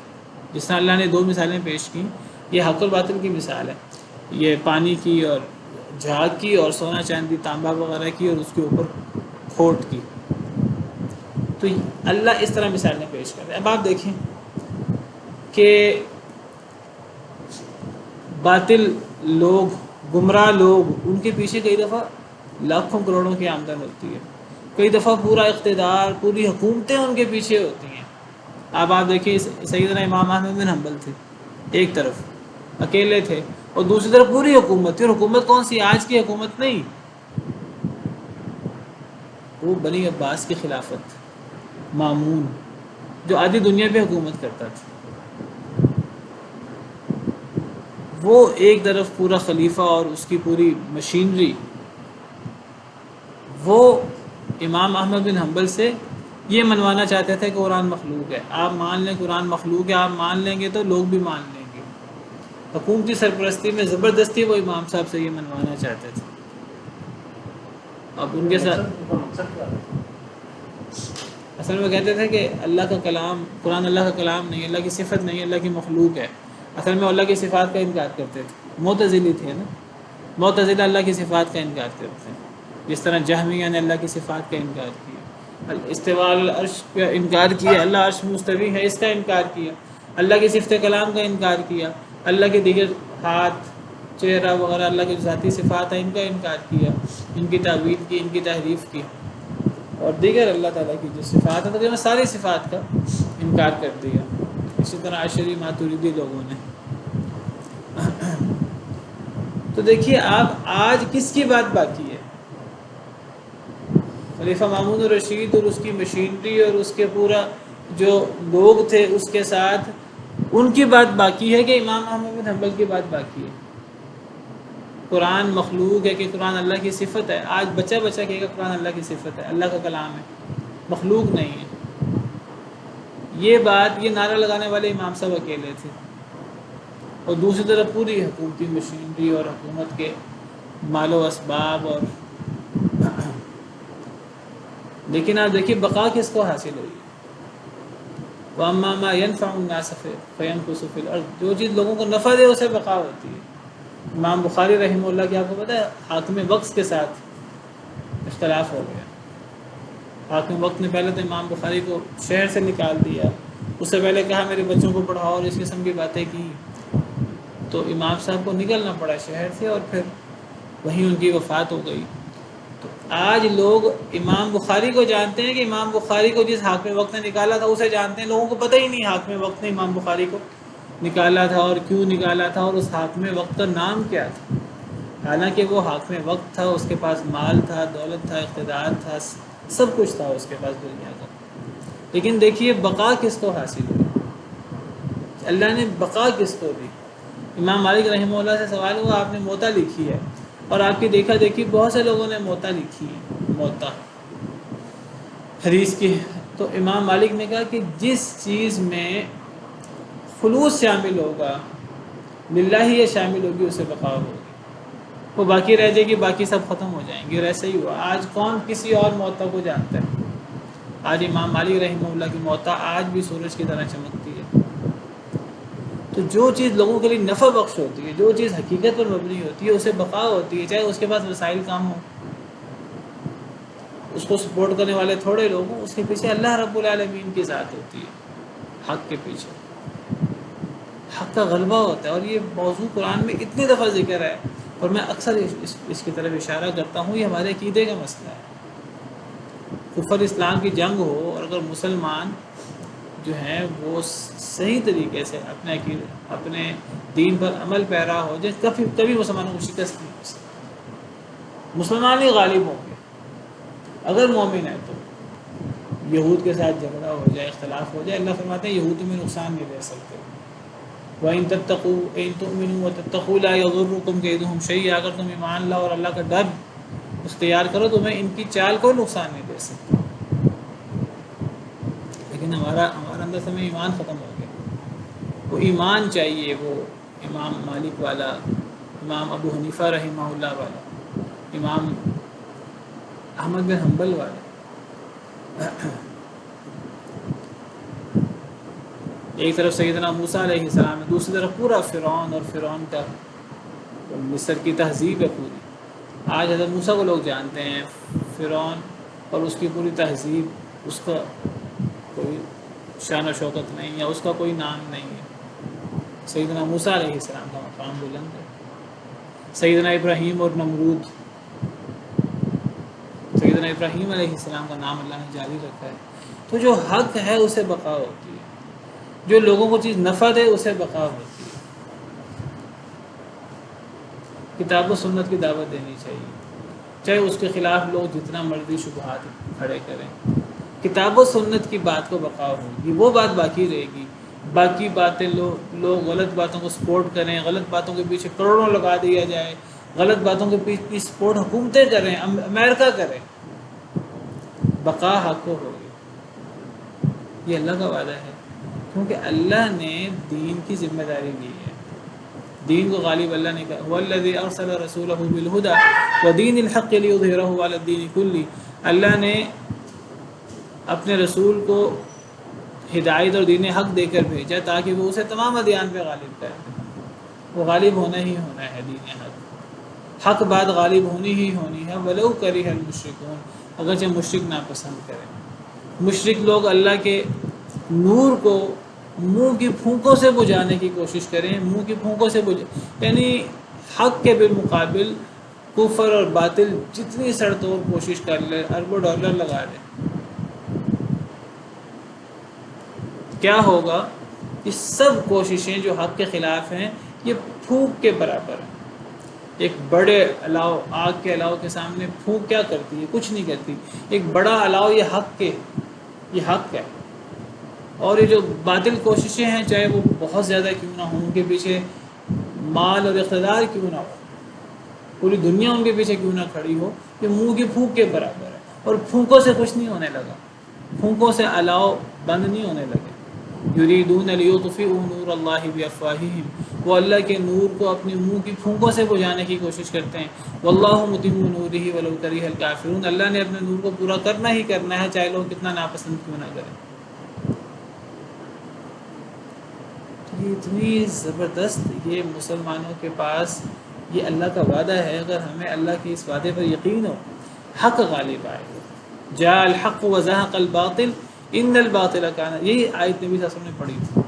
جس طرح اللہ نے دو مثالیں پیش کی، یہ حق و باطل کی مثال ہے، یہ پانی کی اور جھاگ کی، اور سونا چاندی تانبا وغیرہ کی اور اس کے اوپر کھوٹ کی. تو اللہ اس طرح مثالیں پیش کرتے ہیں. اب آپ دیکھیں کہ باطل لوگ، گمراہ لوگ، ان کے پیچھے کئی دفعہ لاکھوں کروڑوں کی آمدن ہوتی ہے، کئی دفعہ پورا اقتدار، پوری حکومتیں ان کے پیچھے ہوتی ہیں. اب آپ دیکھیے سیدنا امام احمد بن حنبل تھے، ایک طرف اکیلے تھے، اور دوسری طرف پوری حکومت تھی. اور حکومت کون سی؟ آج کی حکومت نہیں، وہ بنی عباس کی خلافت، مامون، جو آدھی دنیا پہ حکومت کرتا تھا. وہ ایک طرف پورا خلیفہ اور اس کی پوری مشینری، وہ امام احمد بن حنبل سے یہ منوانا چاہتے تھے کہ قرآن مخلوق ہے. آپ مان لیں قرآن مخلوق ہے، آپ مان لیں گے تو لوگ بھی مان لیں گے. حکومتی سرپرستی میں زبردستی وہ امام صاحب سے یہ منوانا چاہتے تھے. اب ان کے ساتھ اصل میں کہتے تھے کہ اللہ کا کلام، قرآن اللہ کا کلام نہیں، اللہ کی صفت نہیں، اللہ کی مخلوق ہے. اصل میں اللہ کی صفات کا انکار کرتے تھے، معتزلی تھے نا. معتزلہ اللہ کی صفات کا انکار کرتے ہیں، جس طرح جہمیہ نے اللہ کی صفات کا انکار کیا، استواء العرش کا انکار کیا، اللہ عرش مستوی ہے اس کا انکار کیا، اللہ کی صفت کلام کا انکار کیا، اللہ کے دیگر ہاتھ، چہرہ وغیرہ اللہ کی ذاتی صفات ہیں ان کا انکار کیا، ان کی تعویل کی، ان کی تحریف کی، اور دیگر اللہ تعالیٰ کی جو صفات ہیں تقریباً ساری صفات کا انکار کر دیا. اسی طرح عشری ماتریدی لوگوں نے. تو دیکھیے آپ آج کس کی بات باقی ہے؟ خلیفہ مامون الرشید اور اس کی مشینری اور اس کے پورا جو لوگ تھے اس کے ساتھ، ان کی بات باقی ہے کہ امام احمد بن حنبل کی بات باقی ہے؟ قرآن مخلوق ہے کہ قرآن اللہ کی صفت ہے؟ آج بچہ کہے گا قرآن اللہ کی صفت ہے، اللہ کا کلام ہے، مخلوق نہیں ہے. یہ بات، یہ نعرہ لگانے والے امام صاحب اکیلے تھے، اور دوسری طرف پوری حکومتی مشینری اور حکومت کے مال و اسباب. اور لیکن آپ دیکھیے بقا کس کو حاصل ہوئی؟ وَأَمَّا مَا يَنْفَعُ النَّاسَ فَيَمْكُثُ فِي الْأَرْضِ، جو چیز لوگوں کو نفع دے اسے بقا ہوتی ہے. امام بخاری رحمہ اللہ کی آپ کو پتہ ہے حاکم وقت کے ساتھ اختلاف ہو گیا. حاکم وقت نے پہلے تو امام بخاری کو شہر سے نکال دیا، اس سے پہلے کہا میرے بچوں کو پڑھاؤ اور اس قسم کی باتیں کی، تو امام صاحب کو نکلنا پڑا شہر سے، اور پھر وہیں ان کی وفات ہو گئی. تو آج لوگ امام بخاری کو جانتے ہیں کہ امام بخاری کو جس حاکم وقت نے نکالا تھا اسے جانتے ہیں، لوگوں کو پتہ ہی نہیں حاکم وقت نے امام بخاری کو نکالا تھا اور کیوں نکالا تھا اور اس حاکم وقت کا نام کیا تھا. حالانکہ وہ حاکم وقت تھا، اس کے پاس مال تھا، دولت تھا، اقتدار تھا، سب کچھ تھا اس کے پاس دنیا کا. لیکن دیکھیے بقا کس کو حاصل ہوئی؟ اللہ نے بقا کس کو دی؟ امام مالک رحمہ اللہ سے سوال ہوا آپ نے موتا لکھی ہے، اور آپ کی دیکھا دیکھی بہت سے لوگوں نے موتا لکھی ہے، موتا حدیث کی. تو امام مالک نے کہا کہ جس چیز میں خلوص شامل ہوگا، للہ ہی یہ شامل ہوگی، اسے بقا ہوگی. وہ باقی رہ جائے گی، باقی سب ختم ہو جائیں گے. اور ایسا ہی ہوا. آج کون کسی اور موتا کو جانتا ہے؟ آج امام مالک رحمہ اللہ کی موتا آج بھی سورج کی طرح چمکتی ہے. تو جو چیز لوگوں کے لیے نفع بخش ہوتی ہے، جو چیز حقیقت پر مبنی ہوتی ہے، اسے بقا ہوتی ہے، چاہے اس کے پاس وسائل کم ہوں، اس کو سپورٹ کرنے والے تھوڑے لوگ ہوں، اس کے پیچھے اللہ رب العالمین کی ذات ہوتی ہے. حق کے پیچھے حق کا غلبہ ہوتا ہے. اور یہ موضوع قرآن میں اتنی دفعہ ذکر ہے، اور میں اکثر اس کی طرف اشارہ کرتا ہوں. یہ ہمارے عقیدے کا مسئلہ ہے. کفر اسلام کی جنگ ہو، اور اگر مسلمان جو ہیں وہ صحیح طریقے سے اپنے دین پر عمل پیرا ہو جائے، کبھی مسلمانوں کو شکست نہیں ہو سکتی. مسلمان ہی غالب ہوں گے. اگر مومن ہے تو یہود کے ساتھ جھگڑا ہو جائے، اختلاف ہو جائے، اللہ فرماتے ہیں یہود میں نقصان نہیں دے سکتے. وَإِن تَتَّقُوا إِن تُؤْمِنُوا وَتَتَّقُوا لَا يَضُرُّكُمْ كَيْدُهُمْ شَيْئًا. اگر تم ایمان لاؤ اور اللہ کا ڈر اختیار کرو تو تمہیں ان کی چال کوئی نقصان نہیں دے سکتی. لیکن ہمارا اندر سے میں ایمان ختم ہو گیا. وہ ایمان چاہیے، وہ امام مالک والا، امام ابو حنیفہ رحمہ اللہ والا، امام احمد بن حنبل والا. ایک طرف سیدنا موسیٰ علیہ السلام ہے، دوسری طرف پورا فرعون، اور فرعون کا مصر کی تہذیب ہے پوری. آج حضرت موسیٰ کو لوگ جانتے ہیں، فرعون اور اس کی پوری تہذیب، اس کا کوئی شان و شوکت نہیں ہے، اس کا کوئی نام نہیں ہے. سیدنا موسیٰ علیہ السلام کا مقام بلند ہے. سیدنا ابراہیم اور نمرود، سیدنا ابراہیم علیہ السلام کا نام اللہ نے جاری رکھا ہے. تو جو حق ہے اسے بقا ہوتی ہے، جو لوگوں کو چیز نفع دے اسے بقا ہوتی ہے. کتاب و سنت کی دعوت دینی چاہیے، چاہے اس کے خلاف لوگ جتنا مرضی شبہات کھڑے کریں. کتاب و سنت کی بات کو بقا ہوگی، وہ بات باقی رہے گی. باقی باتیں لوگ غلط باتوں کو سپورٹ کریں، غلط باتوں کے پیچھے کروڑوں لگا دیا جائے، غلط باتوں کے پیچھے سپورٹ حکومتیں کریں، امریکہ کریں، بقا حق کو ہوگی. یہ اللہ کا وعدہ ہے، کیونکہ اللہ نے دین کی ذمہ داری لی ہے. دین کو غالب اللہ نے کہا والذی ارسل رسولہ بالہدی ودین الحق لیظہرہ علی الدین کلہ، اللہ نے اپنے رسول کو ہدایت اور دین حق دے کر بھیجا تاکہ وہ اسے تمام ادیان پہ غالب کر دے۔ وہ غالب ہونا ہی ہونا ہے، دین حق، حق بات غالب ہونی ہی ہونی ہے، ولو کرہ المشرکون، اگرچہ مشرک ناپسند کریں۔ مشرک لوگ اللہ کے نور کو منہ کی پھونکوں سے بجھانے کی کوشش کریں، منہ کی پھونکوں سے یعنی حق کے بالمقابل کفر اور باطل جتنی سر توڑ کوشش کر لے، اربوں ڈالر لگا دے، کیا ہوگا؟ یہ سب کوششیں جو حق کے خلاف ہیں یہ پھونک کے برابر ہیں۔ ایک بڑے الاؤ، آگ کے الاؤ کے سامنے پھونک کیا کرتی ہے؟ کچھ نہیں کرتی۔ ایک بڑا الاؤ یہ حق ہے، اور یہ جو باطل کوششیں ہیں چاہے وہ بہت زیادہ کیوں نہ ہوں، ان کے پیچھے مال اور اقتدار کیوں نہ ہو، پوری دنیا ان کے پیچھے کیوں نہ کھڑی ہو، یہ منہ کی پھونک کے برابر ہے۔ اور پھونکوں سے کچھ نہیں ہونے لگا، پھونکوں سے الاؤ بند نہیں ہونے لگے۔ یریدون لیطفئوا نور اللہ بافواہہم، وہ اللہ کے نور کو اپنے منہ کی پھونکوں سے بجھانے کی کوشش کرتے ہیں۔ واللہ متم نورہ ولو کرہ الکافرون، اللہ نے اپنے نور کو پورا کرنا ہی کرنا ہے چاہے لوگ کتنا ناپسند کیوں نہ کریں۔ یہ اتنی زبردست، یہ مسلمانوں کے پاس یہ اللہ کا وعدہ ہے، اگر ہمیں اللہ کے اس وعدے پر یقین ہو، حق غالب آئے گا۔ جاء الحق وزهق الباطل ان الباطل کان، یہی آیت نبی صلی اللہ علیہ وسلم نے پڑھی تھی۔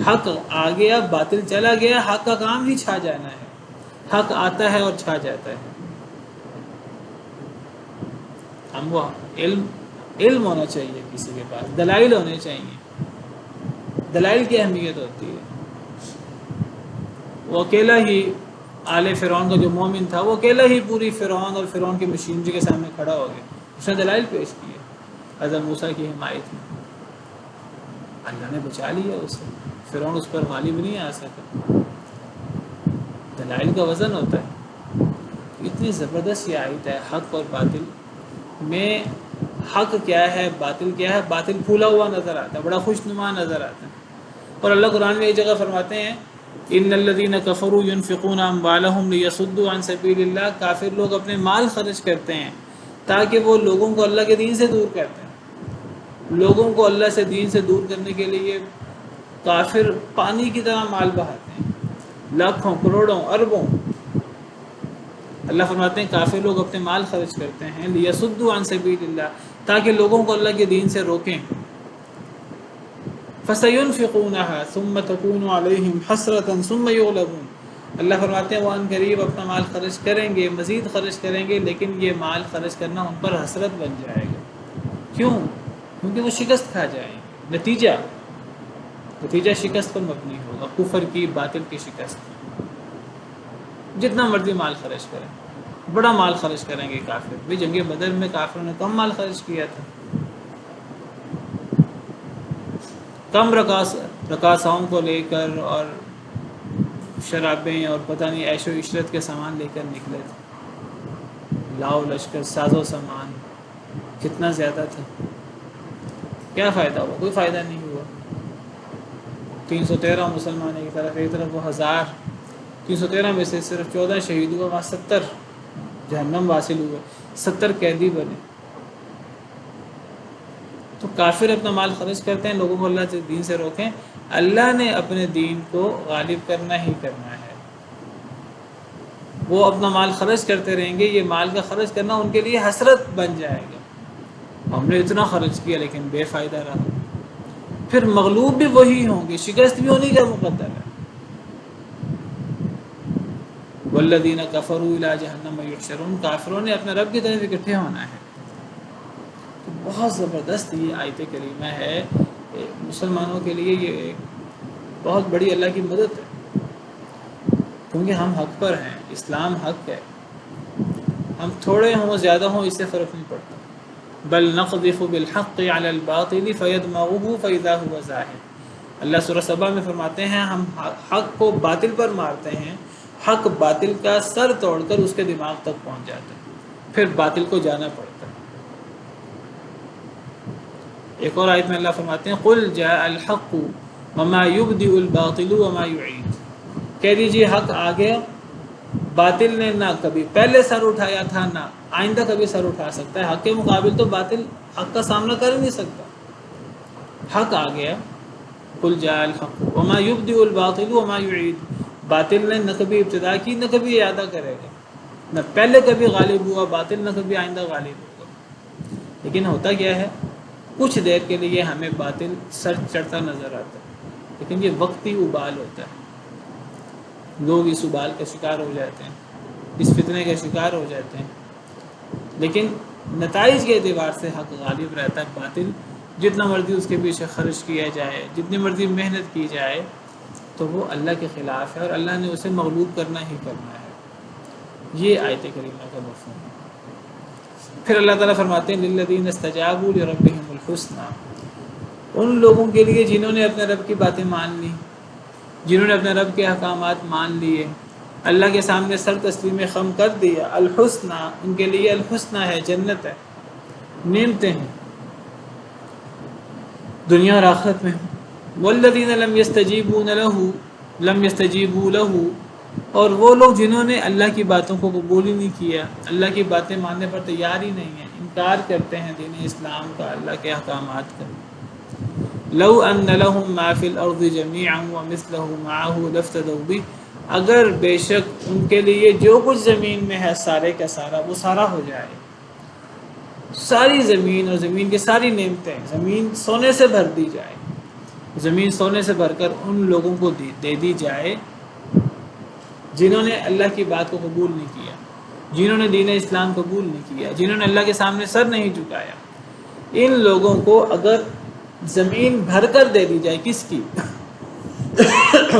حق آ گیا، باطل چلا گیا، حق کا کام ہی چھا جانا ہے، حق آتا ہے اور چھا جاتا ہے۔ ہم وہ علم ہونا چاہیے، کسی کے پاس دلائل ہونے چاہیے، دلائل کی اہمیت ہوتی ہے۔ وہ اکیلا ہی آل فرعون کا جو مومن تھا، وہ اکیلا ہی پوری فرعون اور فرعون کی مشینری کے سامنے کھڑا ہو گیا، اس نے دلائل پیش کیے حضرت موسیٰ کی حمایت میں، اللہ نے بچا لیا اسے، فرعون اس پر غالب نہیں آ سکا۔ دلائل کا وزن ہوتا ہے۔ اتنی زبردست یہ آیت ہے حق اور باطل میں۔ حق کیا ہے، باطل کیا ہے؟ باطل پھولا ہوا نظر آتا ہے، بڑا خوش نما نظر آتا ہے۔ اور اللہ قرآن میں ایک جگہ فرماتے ہیں ان الذین کفروا ينفقون اموالهم لیصدوا عن سبیل اللہ، کافر لوگ اپنے مال خرچ کرتے ہیں تاکہ وہ لوگوں کو اللہ کے دین سے دور کرتے ہیں۔ لوگوں کو اللہ سے دین سے دور کرنے کے لیے کافر پانی کی طرح مال بہاتے ہیں، لاکھوں کروڑوں اربوں۔ اللہ فرماتے ہیں کافر لوگ اپنے مال خرچ کرتے ہیں لیصدوا عن سبیل اللہ، تاکہ لوگوں کو اللہ کے دین سے روکیں۔ فَسَيُنْفِقُونَهَا ثُمَّ تَكُونُ عَلَيْهِمْ حَسْرَةً ثُمَّ يُغْلَبُونَ، اللہ فرماتے ہیں وہ ان قریب اپنا مال خرچ کریں گے، مزید خرچ کریں گے، لیکن یہ مال خرچ کرنا ان پر حسرت بن جائے گا۔ کیوں؟ کیونکہ وہ شکست کھا جائیں گے۔ نتیجہ شکست پر مبنی ہوگا، کفر کی، باطل کی شکست۔ جتنا مرضی مال خرچ کریں، بڑا مال خرچ کریں گے کافر بھی۔ جنگ بدر میں کافروں نے کم مال خرچ کیا تھا، کم رقاصاؤں کو لے کر اور شرابیں اور پتہ نہیں عیش و عشرت کے سامان لے کر نکلے تھے۔ لاؤ لشکر، ساز و سامان کتنا زیادہ تھا، کیا فائدہ ہوا؟ کوئی فائدہ نہیں ہوا۔ 313 مسلمان ایک طرف، ایک طرف وہ 1000، 313 میں سے صرف 14 شہید ہوئے، وہاں 70 جہنم واصل ہوئے، 70 قیدی بنے۔ تو کافر اپنا مال خرچ کرتے ہیں لوگوں کو اللہ کے دین سے روکیں، اللہ نے اپنے دین کو غالب کرنا ہی کرنا ہے۔ وہ اپنا مال خرچ کرتے رہیں گے، یہ مال کا خرچ کرنا ان کے لیے حسرت بن جائے گا، ہم نے اتنا خرچ کیا لیکن بے فائدہ رہا۔ پھر مغلوب بھی وہی ہوں گے، شکست بھی ہونے کا مقدر ہے۔ والذین کفروا الی جہنم یحشرون، کافروں نے اپنے رب کی طرف اکٹھے ہونا ہے۔ تو بہت زبردست یہ آیت کریمہ ہے، مسلمانوں کے لیے یہ ایک بہت بڑی اللہ کی مدد ہے، کیونکہ ہم حق پر ہیں، اسلام حق ہے، ہم تھوڑے ہوں زیادہ ہوں اس سے فرق نہیں پڑتا۔ بل نقذف بالحق علی الباطل فیدمغه فاذا هو زاہق، اللہ سورہ سبا میں فرماتے ہیں ہم حق کو باطل پر مارتے ہیں، حق باطل کا سر توڑ کر اس کے دماغ تک پہنچ جاتا ہے، پھر باطل کو جانا پڑتا ہے۔ ایک اور آیت میں اللہ فرماتے ہیں قل جاء الحق وما يبدئ الباطل وما يعید، کہہ دیجیے حق آ گیا، باطل نے نہ کبھی پہلے سر اٹھایا تھا نہ آئندہ کبھی سر اٹھا سکتا ہے، حق کے مقابل تو باطل حق کا سامنا کر ہی نہیں سکتا۔ حق آ گیا، قل جاء الحق وما یبدئ الباطل وما یعید، باطل نے نہ کبھی ابتدا کی نہ کبھی اعادہ کرے گا، نہ پہلے کبھی غالب ہوا باطل نہ کبھی آئندہ غالب ہوگا۔ لیکن ہوتا کیا ہے، کچھ دیر کے لیے ہمیں باطل سر چڑھتا نظر آتا ہے، لیکن یہ وقتی ابال ہوتا ہے، لوگ اس ابال کا شکار ہو جاتے ہیں، اس فتنے کا شکار ہو جاتے ہیں، لیکن نتائج کے اعتبار سے حق غالب رہتا ہے۔ باطل جتنا مرضی اس کے پیچھے خرچ کیا جائے، جتنی مرضی محنت کی جائے، تو وہ اللہ کے خلاف ہے اور اللہ نے اسے مغلوب کرنا ہی کرنا ہے۔ یہ آیت کریمہ کا مفہوم ہے۔ پھر اللہ تعالیٰ فرماتے ہیں للذین استجابوا لربہم الحسنی، ان لوگوں کے لیے جنہوں نے اپنے رب کی باتیں مان لی، جنہوں نے اپنے رب کے احکامات مان لیے، اللہ کے سامنے سر تسلیم خم کر دیا، الحسنی، ان کے لیے الحسنی ہے، جنت ہے، نعمتیں ہیں دنیا اور آخرت میں۔ والذین لم یستجیبوا لہ، اور وہ لوگ جنہوں نے اللہ کی باتوں کو قبول ہی نہیں کیا، اللہ کی باتیں ماننے پر تیار ہی نہیں ہیں، انکار کرتے ہیں دین اسلام کا، اللہ کے احکامات کا۔ لو ان لهم ما فی الارض جميعا ومثلہ معه لافتدوا به، اگر بے شک ان کے لیے جو کچھ زمین میں ہے سارے کا سارا وہ سارا ہو جائے، ساری زمین اور زمین کی ساری نعمتیں، زمین سونے سے بھر دی جائے، زمین سونے سے بھر کر ان لوگوں کو دے دی جائے جنہوں نے اللہ کی بات کو قبول نہیں کیا، جنہوں نے دین اسلام قبول نہیں کیا، جنہوں نے اللہ کے سامنے سر نہیں جھکایا، ان لوگوں کو اگر زمین بھر کر دے دی جائے، کس کی؟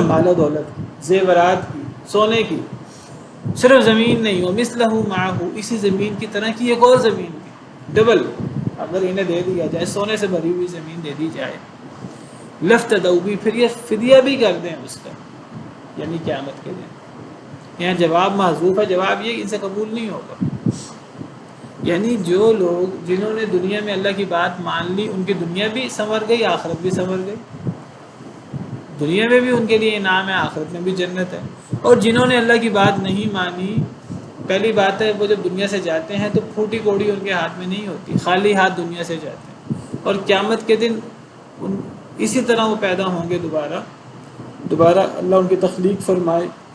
مال و دولت، زیورات کی، سونے کی، صرف زمین نہیں ہو، مثلہ معہ، اسی زمین کی طرح کی ایک اور زمین کی ڈبل اگر انہیں دے دیا جائے، سونے سے بھری ہوئی زمین دے دی جائے، لافتدوا بہ، پھر یہ فدیہ بھی کر دیں اس کا، یعنی قیامت کے دن۔ یہاں جواب محذوف ہے، جواب یہ کہ ان سے قبول نہیں ہوگا۔ یعنی جو لوگ جنہوں نے دنیا میں اللہ کی بات مان لی، ان کی دنیا بھی سنور گئی، آخرت بھی سنور گئی، دنیا میں بھی ان کے لیے انعام ہے، آخرت میں بھی جنت ہے۔ اور جنہوں نے اللہ کی بات نہیں مانی، پہلی بات ہے وہ جب دنیا سے جاتے ہیں تو پھوٹی کوڑی ان کے ہاتھ میں نہیں ہوتی، خالی ہاتھ دنیا سے جاتے ہیں، اور قیامت کے دن اسی طرح وہ پیدا ہوں گے، دوبارہ اللہ ان کی تخلیق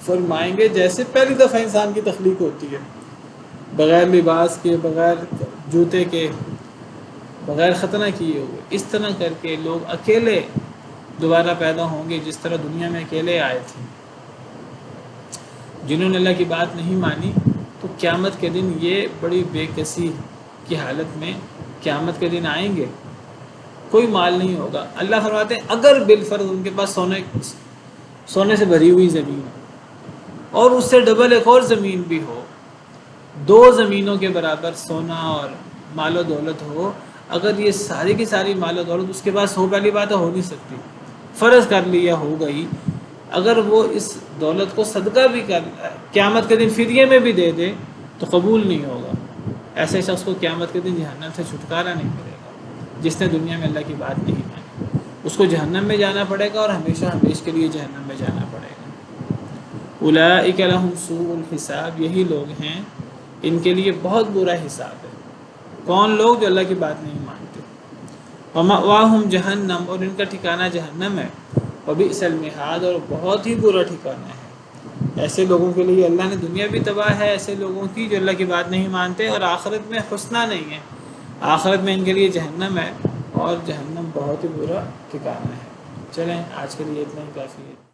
فرمائیں گے جیسے پہلی دفعہ انسان کی تخلیق ہوتی ہے، بغیر لباس کے، بغیر جوتے کے، بغیر ختنہ کیے ہوئے، اس طرح کر کے لوگ اکیلے دوبارہ پیدا ہوں گے جس طرح دنیا میں اکیلے آئے تھے۔ جنہوں نے اللہ کی بات نہیں مانی تو قیامت کے دن یہ بڑی بے کسی کی حالت میں قیامت کے دن آئیں گے، کوئی مال نہیں ہوگا۔ اللہ فرماتے ہیں اگر بالفرض ان کے پاس سونے سے بھری ہوئی زمین ہو اور اس سے ڈبل ایک اور زمین بھی ہو، دو زمینوں کے برابر سونا اور مال و دولت ہو، اگر یہ ساری کی ساری مال و دولت اس کے پاس ہو، پہلی بات ہو نہیں سکتی، فرض کر لیا ہو گئی، اگر وہ اس دولت کو صدقہ بھی کر قیامت کے دن فدیے میں بھی دے دے تو قبول نہیں ہوگا۔ ایسے شخص کو قیامت کے دن جہنم سے چھٹکارا نہیں ملے گا، جس نے دنیا میں اللہ کی بات نہیں مانی، اس کو جہنم میں جانا پڑے گا اور ہمیشہ ہمیشہ کے لیے جہنم میں جانا پڑے گا۔ اولئک لہم سوء الحساب، یہی لوگ ہیں ان کے لیے بہت برا حساب ہے۔ کون لوگ؟ جو اللہ کی بات نہیں مانتے۔ ومأواہم جہنم، اور ان کا ٹھکانہ جہنم ہے، وبئس المہاد، اور بہت ہی برا ٹھکانہ ہے۔ ایسے لوگوں کے لیے اللہ نے دنیا بھی تباہ ہے، ایسے لوگوں کی جو اللہ کی بات نہیں مانتے، اور آخرت میں حسنہ نہیں ہے، آخرت میں ان کے لیے جہنم ہے، اور جہنم بہت ہی برا ٹھکانہ ہے۔ چلیں آج کے لیے اتنا ہی کافی ہے۔